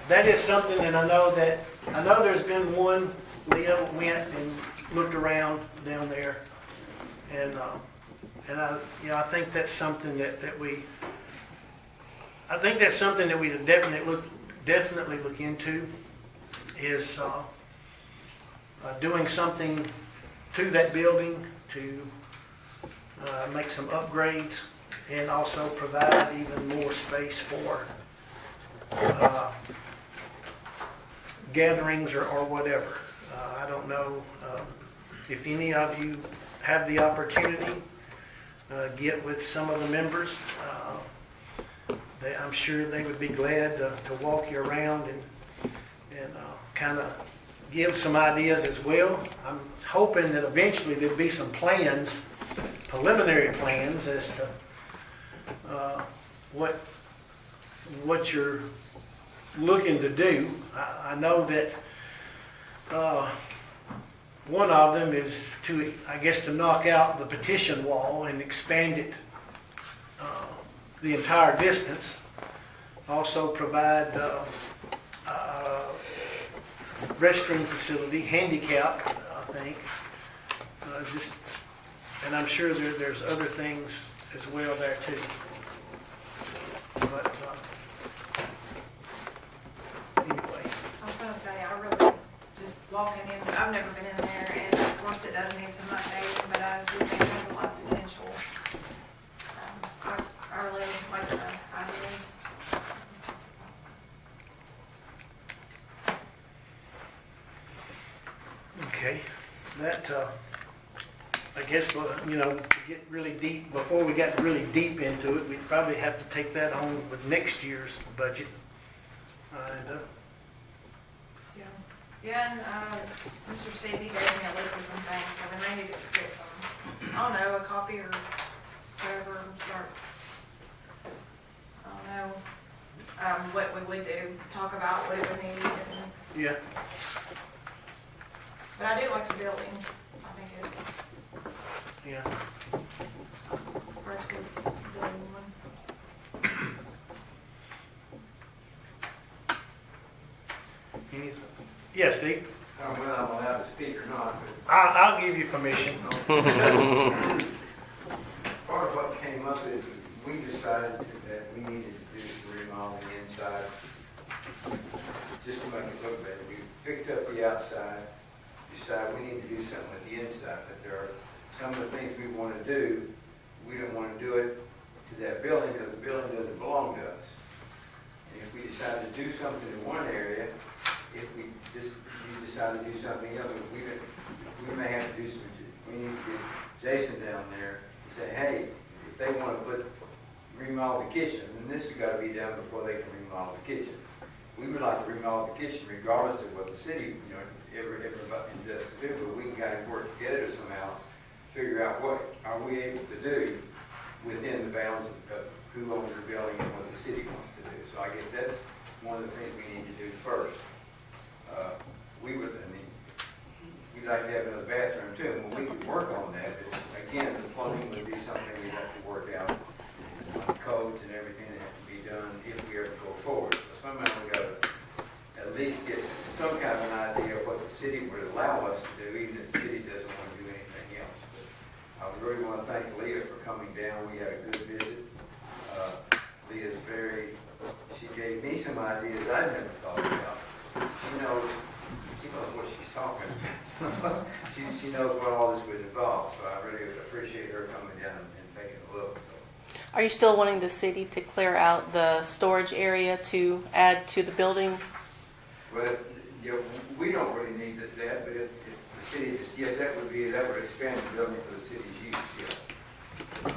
That is something, and I know there's been one, Leah went and looked around down there, and I think that's something that we definitely look into, is doing something to that building to make some upgrades, and also provide even more space for gatherings or whatever. I don't know if any of you have the opportunity, get with some of the members. I'm sure they would be glad to walk you around and kind of give some ideas as well. I'm hoping that eventually there'll be some plans, preliminary plans, as to what you're looking to do. I know that one of them is to knock out the petition wall and expand it the entire distance. Also provide a restroom facility, handicapped, I think. And I'm sure there's other things as well there too. But anyway. I was gonna say, I really, just walking in, I've never been in there, and of course it does need some updating, but I do think it has a lot of potential. I really like the ideas. Okay, that, I guess, to get really deep, before we got really deep into it, we'd probably have to take that on with next year's budget. Yeah, and Mr. Stevie gave me a list of some things, so we may need to just get some, I don't know, a copy or whatever, start, I don't know, what we would do, talk about what it would need, and, Yeah, but I do like the building, I think it, yeah. versus building one. Anything? Yes, Steve? I don't know whether I'm allowed to speak or not, but I'll give you permission. part of what came up is we decided that we needed to do some remodeling inside, just to make it look better. We picked up the outside, decided we need to do something with the inside, but there are some of the things we want to do, we don't want to do it to that building because the building doesn't belong to us. And if we decide to do something in one area, if we decide to do something else, we may have to do some, we need to get Jason down there and say, hey, if they want to remodel the kitchen, then this has got to be done before they can remodel the kitchen. We would like to remodel the kitchen regardless of what the city, everybody does to do, but we can kind of work together somehow, figure out what are we able to do within the bounds of who owns the building and what the city wants to do. So I guess that's one of the things we need to do first. We'd like to have another bathroom too, and we could work on that. But again, the plumbing would be something we'd have to work out, codes and everything that have to be done if we ever go forward. So somehow we got to at least get some kind of an idea of what the city would allow us to do, even if the city doesn't want to do anything else. But I really want to thank Leah for coming down. We had a good visit. She gave me some ideas I'd never thought about. She knows what she's talking about. She knows what all this would involve, so I really appreciate her coming down and taking a look. Are you still wanting the city to clear out the storage area to add to the building? Well, we don't really need that, but if the city, yes, that would expand the building for the city's use, yeah.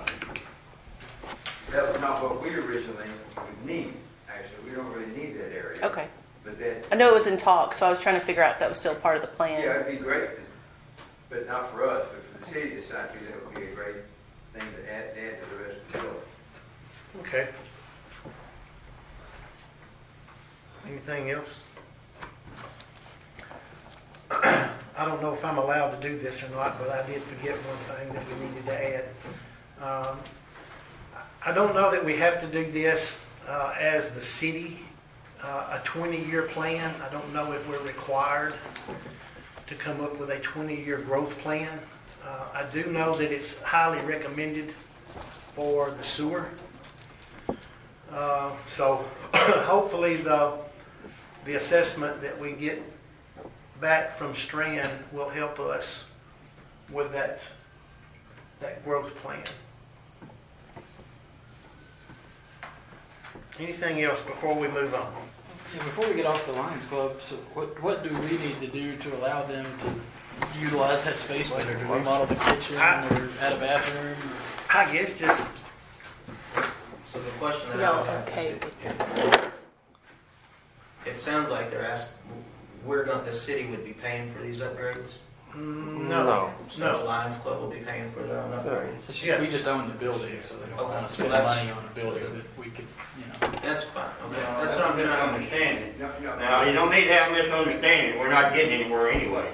That was not what we originally would need, actually. We don't really need that area. Okay. But that, I know it was in talk, so I was trying to figure out if that was still part of the plan. yeah, it'd be great, but not for us, but for the city to decide to, that would be a great thing to add to the rest of the building. Okay. Anything else? I don't know if I'm allowed to do this or not, but I did forget one thing that we needed to add. I don't know that we have to do this as the city, a 20-year plan. I don't know if we're required to come up with a 20-year growth plan. I do know that it's highly recommended for the sewer. So hopefully the assessment that we get back from Strand will help us with that growth plan. Anything else before we move on? Yeah, before we get off the Lions Club, so what do we need to do to allow them to utilize that space better? To remodel the kitchen or add a bathroom? I guess just, So the question that I Y'all would have okay is, with that? it sounds like they're asking, the city would be paying for these upgrades? no. So the Lions Club will be paying for their own upgrades? It's just, Yeah. we just own the building, so they don't Okay, want to so spend that's- money on a building that we could, That's fine, okay, No, that's what I'm trying to understand. Misunderstanding. No. Now, you don't need to have a misunderstanding, we're not getting anywhere anyway.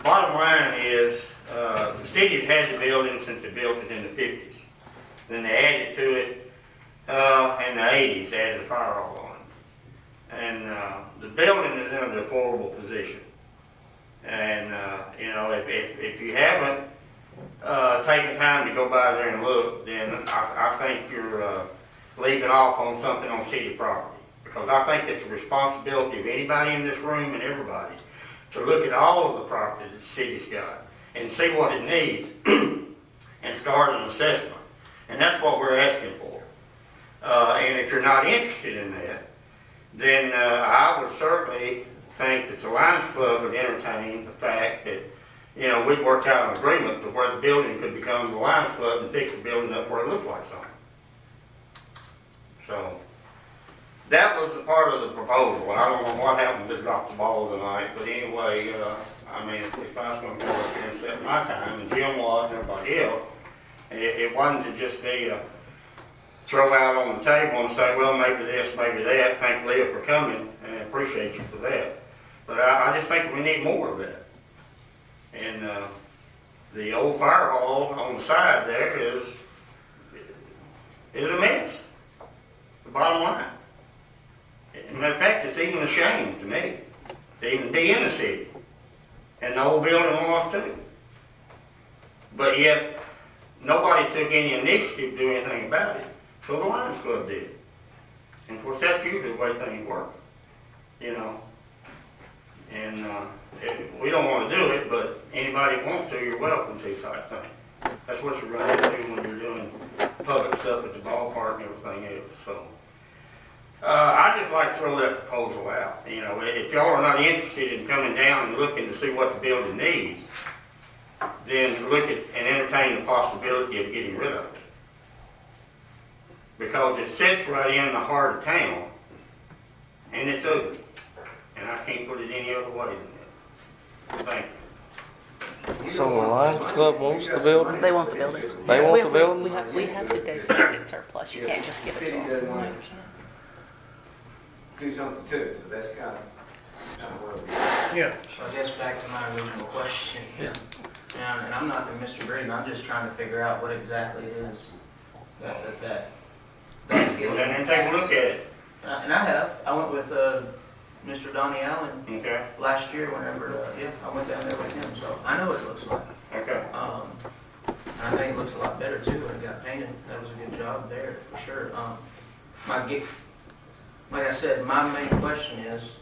Bottom line is, the city's had the building since they built it in the 50s. Then they added to it in the 80s, added a fire hall on it. And the building is in a deplorable position. And, if you haven't taken time to go by there and look, then I think you're leaving off on something on city property. Because I think it's a responsibility of anybody in this room and everybody to look at all of the property that the city's got and see what it needs and start an assessment. And that's what we're asking for. And if you're not interested in that, then I would certainly think that the Lions Club would entertain the fact that, we'd work out an agreement to where the building could become the Lions Club and fix the building up where it looks like something. So, that was a part of the proposal. I don't know what happened to drop the ball tonight, but anyway, if I was going to go up here and set my time, and Jim was and everybody else, it wasn't to just be a throw out on the table and say, well, maybe this, maybe that. Thank Leah for coming, and I appreciate you for that. But I just think we need more of that. And the old fire hall on the side there is a mess. The bottom line. As a matter of fact, it's even a shame to me to even be in the city and the old building lost too. But yet, nobody took any initiative to do anything about it, so the Lions Club did. And of course, that's usually the way things work, you know. And we don't want to do it, but anybody that wants to, you're welcome to, type thing. That's what you run into when you're doing public stuff at the ballpark and everything else, so. I just like to throw that proposal out. You know, if y'all are not interested in coming down and looking to see what the building needs, then look at and entertain the possibility of getting rid of it. Because it sits right in the heart of town, and it's ugly. And I can't put it any other way than that. Thank you. So the Lions Club wants the building? They want the building. They want the building? We have to designate it surplus. You can't just give it to them. Doesn't want to do something to it, so that's kind of where we are. Yeah. So I guess back to my original question. Yeah. And I'm not Mr. Breeden, I'm just trying to figure out what exactly it is that's Well, getting. then take a look at it. And I have. I went with Mr. Donnie Allen Okay. last year whenever, I went down there with him, so I know what it looks like. Okay. And I think it looks a lot better too when it got painted. That was a good job there for sure. Like I said, my main question is,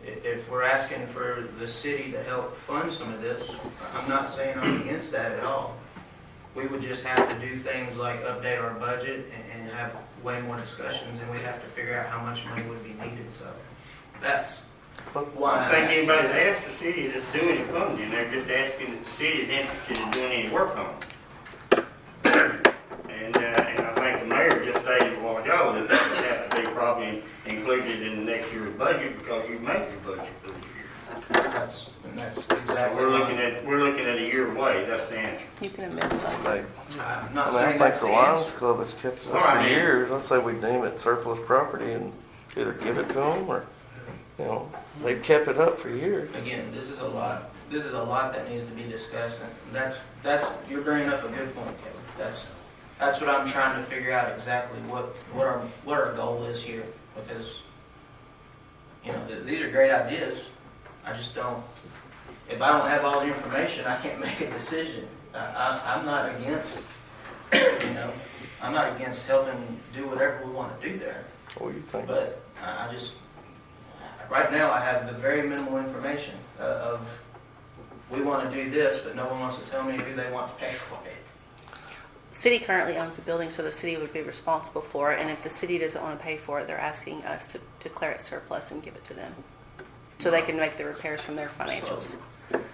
if we're asking for the city to help fund some of this, I'm not saying I'm against that at all. We would just have to do things like update our budget and have way more discussions, and we'd have to figure out how much money would be needed, so that's why I I'm think asking anybody's that. asked the city to do any funding, they're just asking if the city is interested in doing any work on it. And I think the mayor just stated a while ago that that would have to be probably included in the next year's budget because you've made your budget for this year. That's exactly. We're looking at a year away, that's the answer. You can amend that. They, I'm I not mean, I saying think that's the the Lions answer. Club has kept it All up right. for years. I say we deem it surplus property and either give it to them or, you know, they've kept it up for years. Again, this is a lot that needs to be discussed, and that's, you're bringing up a good point, Kevin. That's what I'm trying to figure out exactly what our goal is here, because, you know, these are great ideas. I just don't, if I don't have all the information, I can't make a decision. I'm not against, you know, I'm not against helping do whatever we want to do there. What do you think? But I just, right now, I have the very minimal information of, we want to do this, but no one wants to tell me who they want to pay for it. City currently owns the building, so the city would be responsible for it. And if the city doesn't want to pay for it, they're asking us to declare it surplus and give it to them, so they can make the repairs from their financials.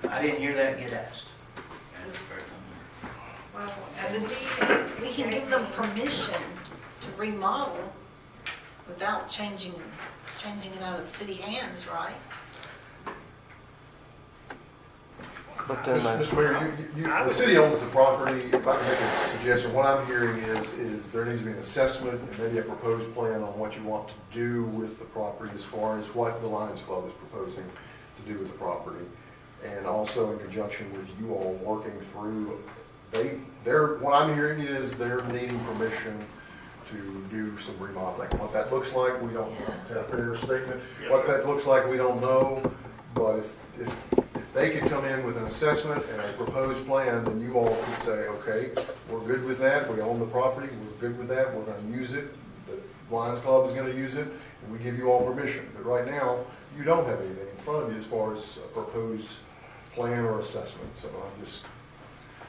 I didn't hear that get asked. Well, and the deed, We can give them permission to remodel without changing it out of city hands, right? But then they, Mr. Mayor, the city owns the property. If I can make a suggestion, what I'm hearing is there needs to be an assessment and maybe a proposed plan on what you want to do with the property as far as what the Lions Club is proposing to do with the property. And also in conjunction with you all working through, what I'm hearing is they're needing permission to do some remodeling. What that looks like, we don't know. Is that a fair statement? What that looks like, we don't know, but if they could come in with an assessment and a proposed plan, then you all could say, okay, we're good with that, we own the property, we're good with that, we're gonna use it, the Lions Club is gonna use it, and we give you all permission. But right now, you don't have anything in front of you as far as a proposed plan or assessment, so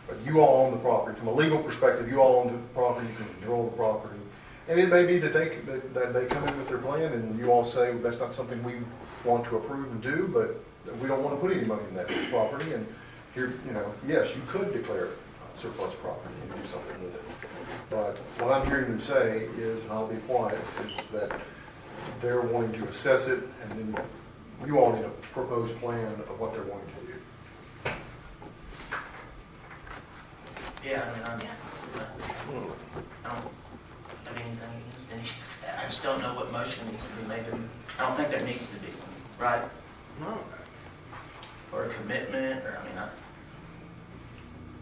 but you all own the property. From a legal perspective, you all own the property, you can control the property. And it may be that they come in with their plan and you all say, that's not something we want to approve and do, but we don't want to put any money in that property, and here, you know, yes, you could declare it surplus property and do something with it. But what I'm hearing them say is, and I'll be quiet, is that they're wanting to assess it, and then you all need a proposed plan of what they're wanting to do. Yeah, I mean, I don't have anything against any of that. I just don't know what motion needs to be made. I don't think there needs to be one, right? No. Or a commitment, or,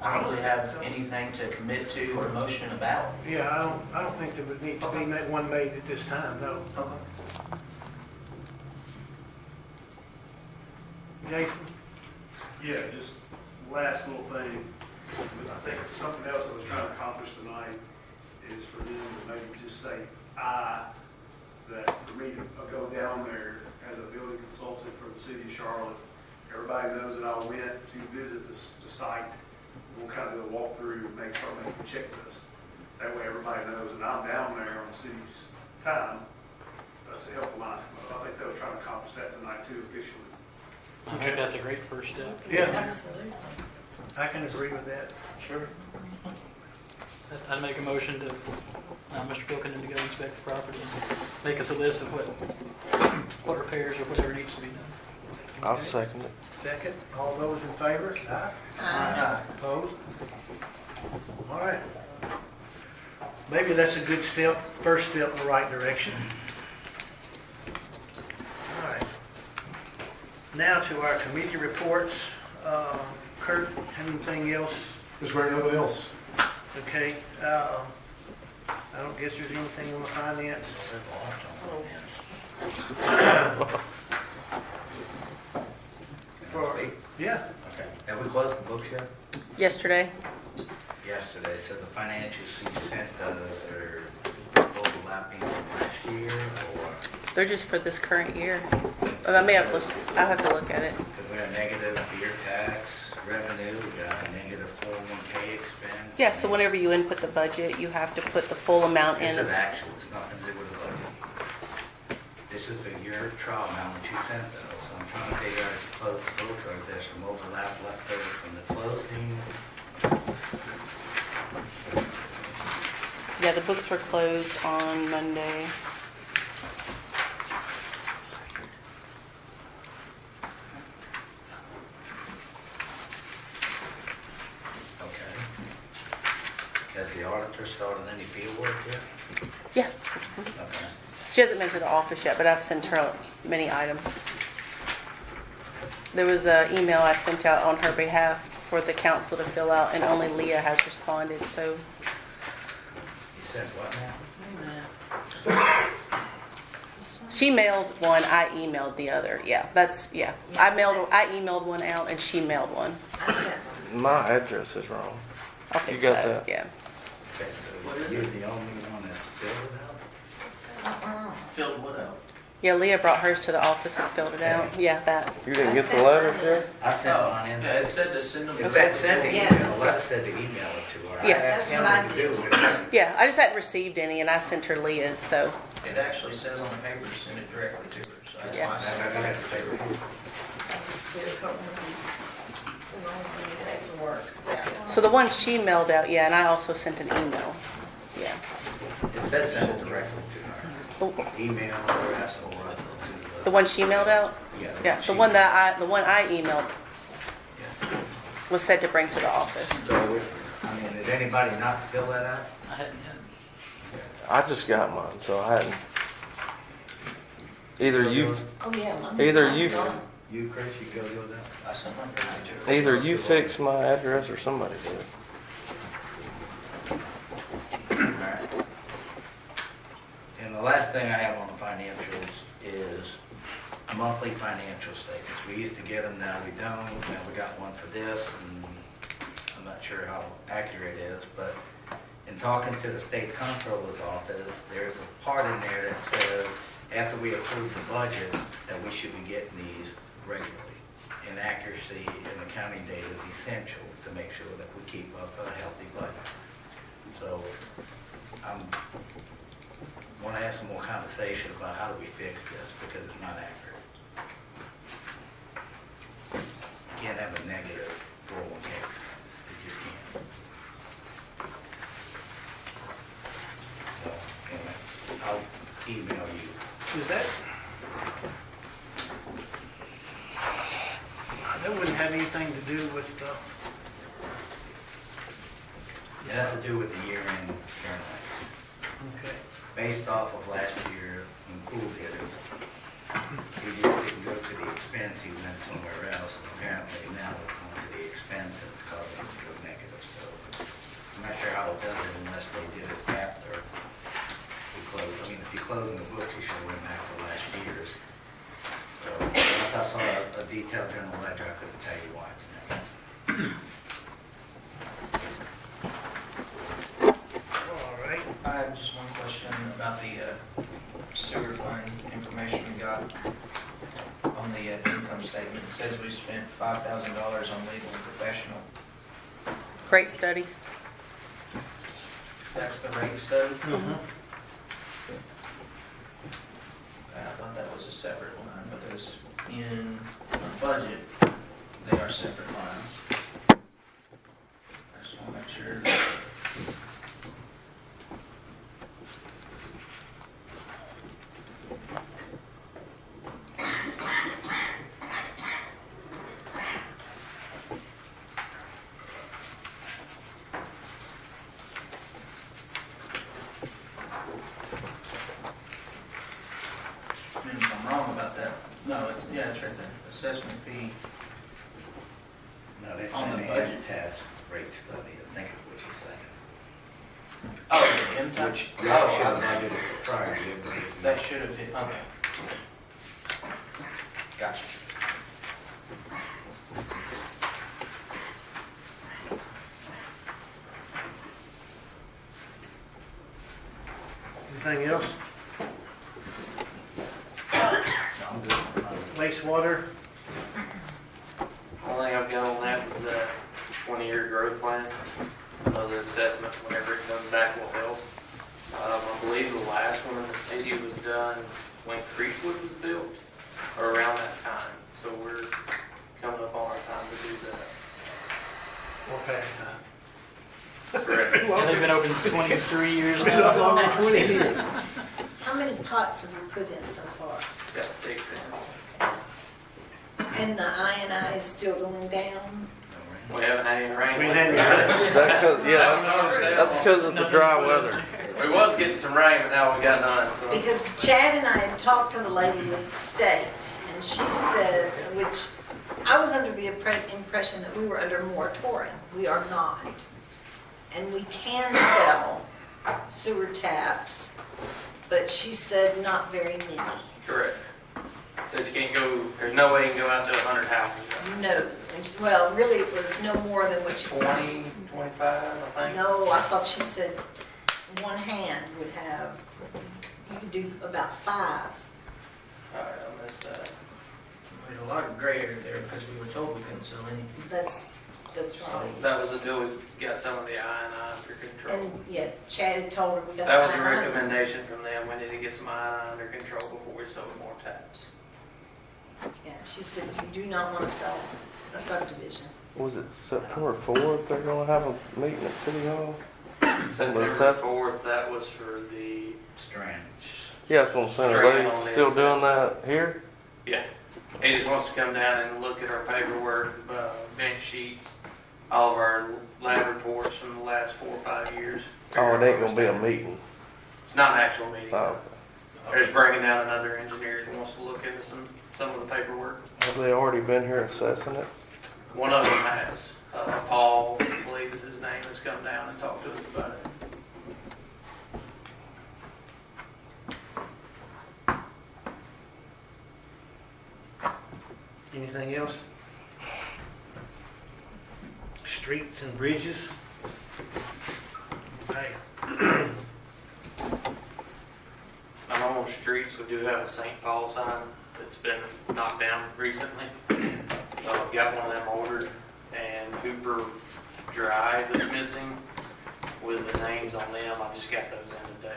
I don't really have anything to commit to or motion about. Yeah, I don't think there would need to be one made at this time, no. Okay. Jason? Yeah, just last little thing, I think something else I was trying to accomplish tonight is for them to maybe just say, that for me to go down there as a building consultant for the city of Charlotte, everybody knows that I went to visit the site. We'll kind of do a walkthrough and make sure I make a checklist. That way everybody knows that I'm down there on the city's time to help them out. I think they'll try to accomplish that tonight too officially. I think that's a great first step. Yeah, Absolutely. I can agree with that. Sure. I'd make a motion to, Mr. Pilkington to go inspect the property and make us a list of what repairs or whatever needs to be done. I'll second it. Second, all those in favor? Aye. Opposed? All right. Maybe that's a good step, first step in the right direction. All right. Now to our committee reports. Kurt, anything else? Is there anything else? Okay. I don't guess there's anything on the finance. Yeah. Okay. Have we closed the books yet? Yesterday, Yesterday, so the financials you sent us are overlapping from last year, or, they're just for this current year. I may have looked, I'll have to look at it. because we have negative beer tax revenue, we got a negative 401k expense. Yeah, so whenever you input the budget, you have to put the full amount in. This is actual, it's nothing to do with the budget. This is the year trial amount that you sent us, so I'm trying to figure out if you closed the books, or if there's some overlap left over from the closing. Yeah, the books were closed on Monday. Okay. Has the auditor started any field work yet? Yeah. Okay. She hasn't been to the office yet, but I've sent her many items. There was an email I sent out on her behalf for the council to fill out, and only Leah has responded, so. You said what now? She mailed one, I emailed the other. Yeah, I emailed one out and she mailed one. I sent My address is wrong. I'll fix You got that. that? Yeah. Okay, so you're the only one that's filled it out? Filled what out? Yeah, Leah brought hers to the office and filled it out. Yeah, that. You didn't get the letter, Chris? I sent mine in. Yeah, it said to send them. If that said to Yeah. email, that said to email it to her. Yeah. asked That's him what I to did. do it. Yeah, I just hadn't received any and I sent her Leah's, so. It actually says on the paper to send it directly to her, so that's Yeah. why I I sent it. have to take it. So the one she mailed out, yeah, and I also sent an email. Yeah. It says send it directly to her. The- Email or ask or to The one she mailed out? Yeah, the one I emailed Yeah. was said to bring to the office. So, I mean, did anybody not fill that out? I hadn't yet. I just got mine, so I hadn't. Either you, Oh, yeah. either you, You, Chris, you go do that? I sent mine to her. either you fix my address or somebody did. Alright. And the last thing I have on the financials is monthly financial statements. We used to get them, now we don't. Now we got one for this, and I'm not sure how accurate it is, but in talking to the state comptroller's office, there's a part in there that says, after we approve the budget, that we should be getting these regularly. And accuracy in accounting data is essential to make sure that we keep up a healthy budget. So I want to have some more conversation about how do we fix this, because it's not accurate. You can't have a negative 401k. You just can't. So anyway, I'll email you. Is that? That wouldn't have anything to do with, It has to do with the year-end journal. okay. Based off of last year when pool hit it, he just didn't go to the expense, he went somewhere else. And apparently now we're going to the expense and it's causing it to go negative. So I'm not sure how it does it unless they did it after we closed. I mean, if you close in the book, you should have went back to last year's. So unless I saw a detailed journal ledger, I couldn't tell you why it's negative. says we spent $5,000 on legal and professional. Rate study. That's the rate study? Mhm. I thought that was a separate line, but there's, in our budget, they are separate lines. I just want to make sure that. Maybe if I'm wrong about that. No, yeah, it's right there. Assessment fee. No, that's On in the the budget. MTS rate study, I think is what she's saying. Oh, the impact? Which, Oh, that should I have thought- budgeted for prior year. but it- That should have hit, okay. Gotcha. Anything else? I'm good. Wastewater? Only thing I've got on that was the 20-year growth plan. The assessment, whenever it comes back, will help. I believe the last one in the city was done when Creekwood was built, or around that time. So we're coming up on our time to do that. Or past time? Correct. And they've been open 23 years It's been a long now. 20 years. How many pots have you put in so far? Got 6 in. And the INI is still going down? We haven't had any rain. We haven't Is that 'cause- yeah, that's because of the dry weather. We was getting some rain, but now we got none, so. Because Chad and I had talked to the lady with the state, and she said, which I was under the impression that we were under moratorium. We are not. And we can sell sewer taps, but she said not very many. Correct. So you can't go, there's no way you can go out to 100 houses. No, well, really, it was no more than what you. 20, 25, I think. No, I thought she said one hand would have, you could do about 5. All right, I missed that. There's a lot of gray area there because we were told we couldn't sell any. That's right. That was until we got some of the INI under control. And, yeah, Chad had told her we got. That was a 500. recommendation from them. We need to get some INI under control before we sold more taps. Yeah, she said you do not want to sell a subdivision. Was it September 4th they're gonna have a meeting at City Hall? September assessment? 4th, that was for the, Strand. Yeah, that's what I'm saying. Strand Are on they the still doing that here? yeah. He just wants to come down and look at our paperwork, bench sheets, all of our lab reports from the last 4 or 5 years. Oh, it ain't gonna be a meeting. It's not an actual meeting. Oh, They're just bringing down another engineer that wants to look into some of the paperwork. have they already been here assessing it? One of them has. Paul, I believe is his name, has come down and talked to us about it. Anything else? Streets and bridges? Hey, On the streets, we do have a St. Paul sign that's been knocked down recently. Got one of them ordered, and Hooper Drive is missing with the names on them. I just got those in today.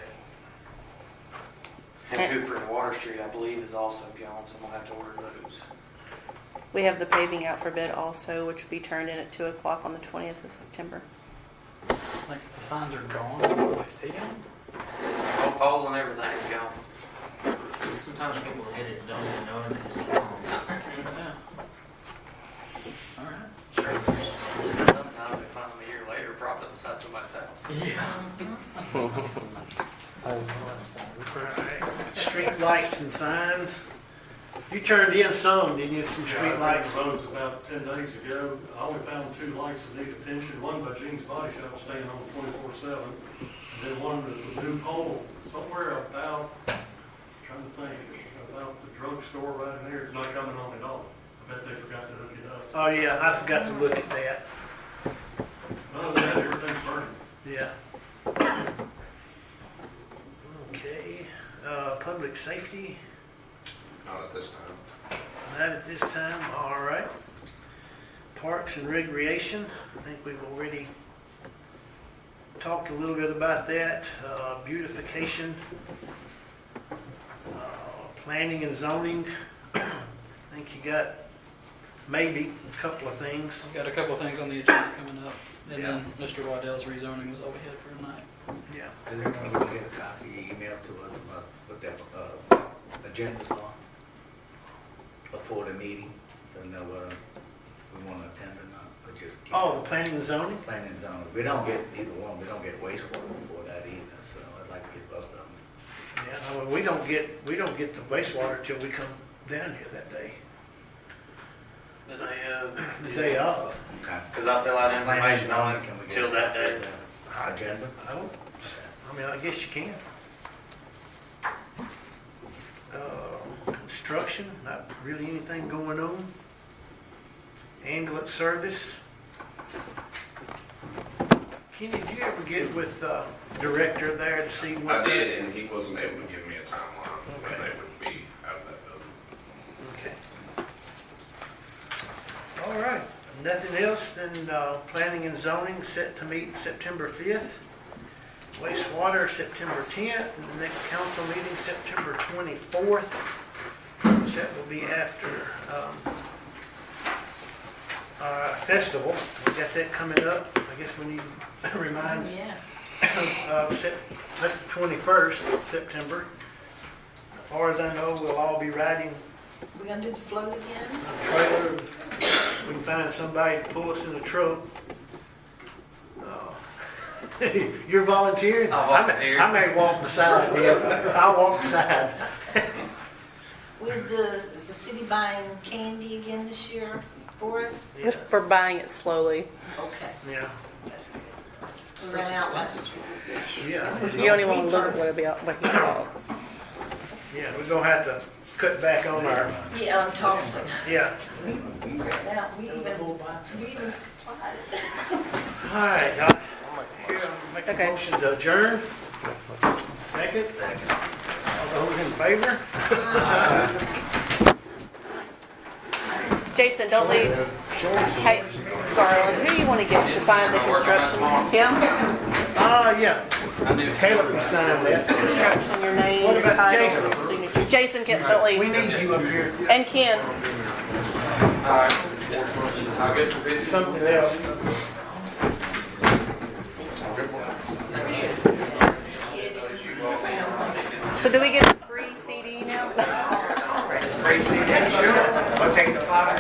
And Hooper and Water Street, I believe, is also gone, so we'll have to order those. We have the paving out for bid also, which will be turned in at 2 o'clock on the 20th of September. Like, the signs are gone. Like, stay down. Whole pole and everything is gone. Sometimes people hit it, don't even know it, and it's gone. Yeah. All right. Sometimes we find them a year later, propped inside somebody's house. right. Street lights and signs. You turned in some, didn't you, some street lights? Those about 10 days ago. I only found 2 lights that need attention. One by Gene's Body Shop staying on 24/7. And then one at the new pole somewhere about, trying to think, about the drugstore right in there. It's not coming on at all. I bet they forgot to hook it up. Oh, yeah, I forgot to look at that. Other than that, everything's burning. Yeah. Okay, public safety, Not at this time. Not at this time, all right. Parks and Recreation, I think we've already talked a little bit about that. Beautification, planning and zoning. I think you got maybe a couple of things. We've got a couple of things on the agenda coming up, and Yeah. then Mr. Waddell's rezoning was all we had for tonight. Yeah. Is there going to get a copy emailed to us about what that agenda's on before the meeting, so know whether we want to attend or not, or just keep Oh, the planning and zoning? planning and zoning. We don't get either one, we don't get wastewater before that either, so I'd like to get both of them. Yeah, no, we don't get the wastewater till we come down here that day, The day of. the day of. Okay. Because I fill out Planning and information on zoning, it can we get till that day. Agenda? I mean, I guess you can. Construction, not really anything going on. Ambulance service. Kenny, did you ever get with the director there to see what? I did, and he wasn't able to give me a timeline when Okay. they would be out of that building. Okay. All right, nothing else, then planning and zoning set to meet September 5th. Wastewater, September 10th, and the next council meeting, September 24th. Which that will be after our festival. We got that coming up. I guess we need to remind, Yeah. that's the 21st of September. As far as I know, we'll all be riding We're gonna do the float again? a trailer. We can find somebody to pull us in a truck. You're volunteering? I'll volunteer. I may walk beside you. I'll walk beside. With is the city buying candy again this year for us? Yeah, Just for buying it slowly. Okay. yeah, We ran out last yeah. You don't even want to look at what he bought. Yeah, we're gonna have to cut back on our, Yeah, I'm Thompson. yeah. We ran out, we even supplied it. All right, here, I'll make a Okay. motion to adjourn. Second? All those in favor? Jason, don't leave. Hey, Garland, who do you want to get to sign the construction? Him? Yeah, I do. Caleb can sign that. Construction, your name, What your about title, Jason? signature. Jason, don't We leave. need you up here. And Ken. All right. I'll get some pictures. Something else. So do we get a free CD now?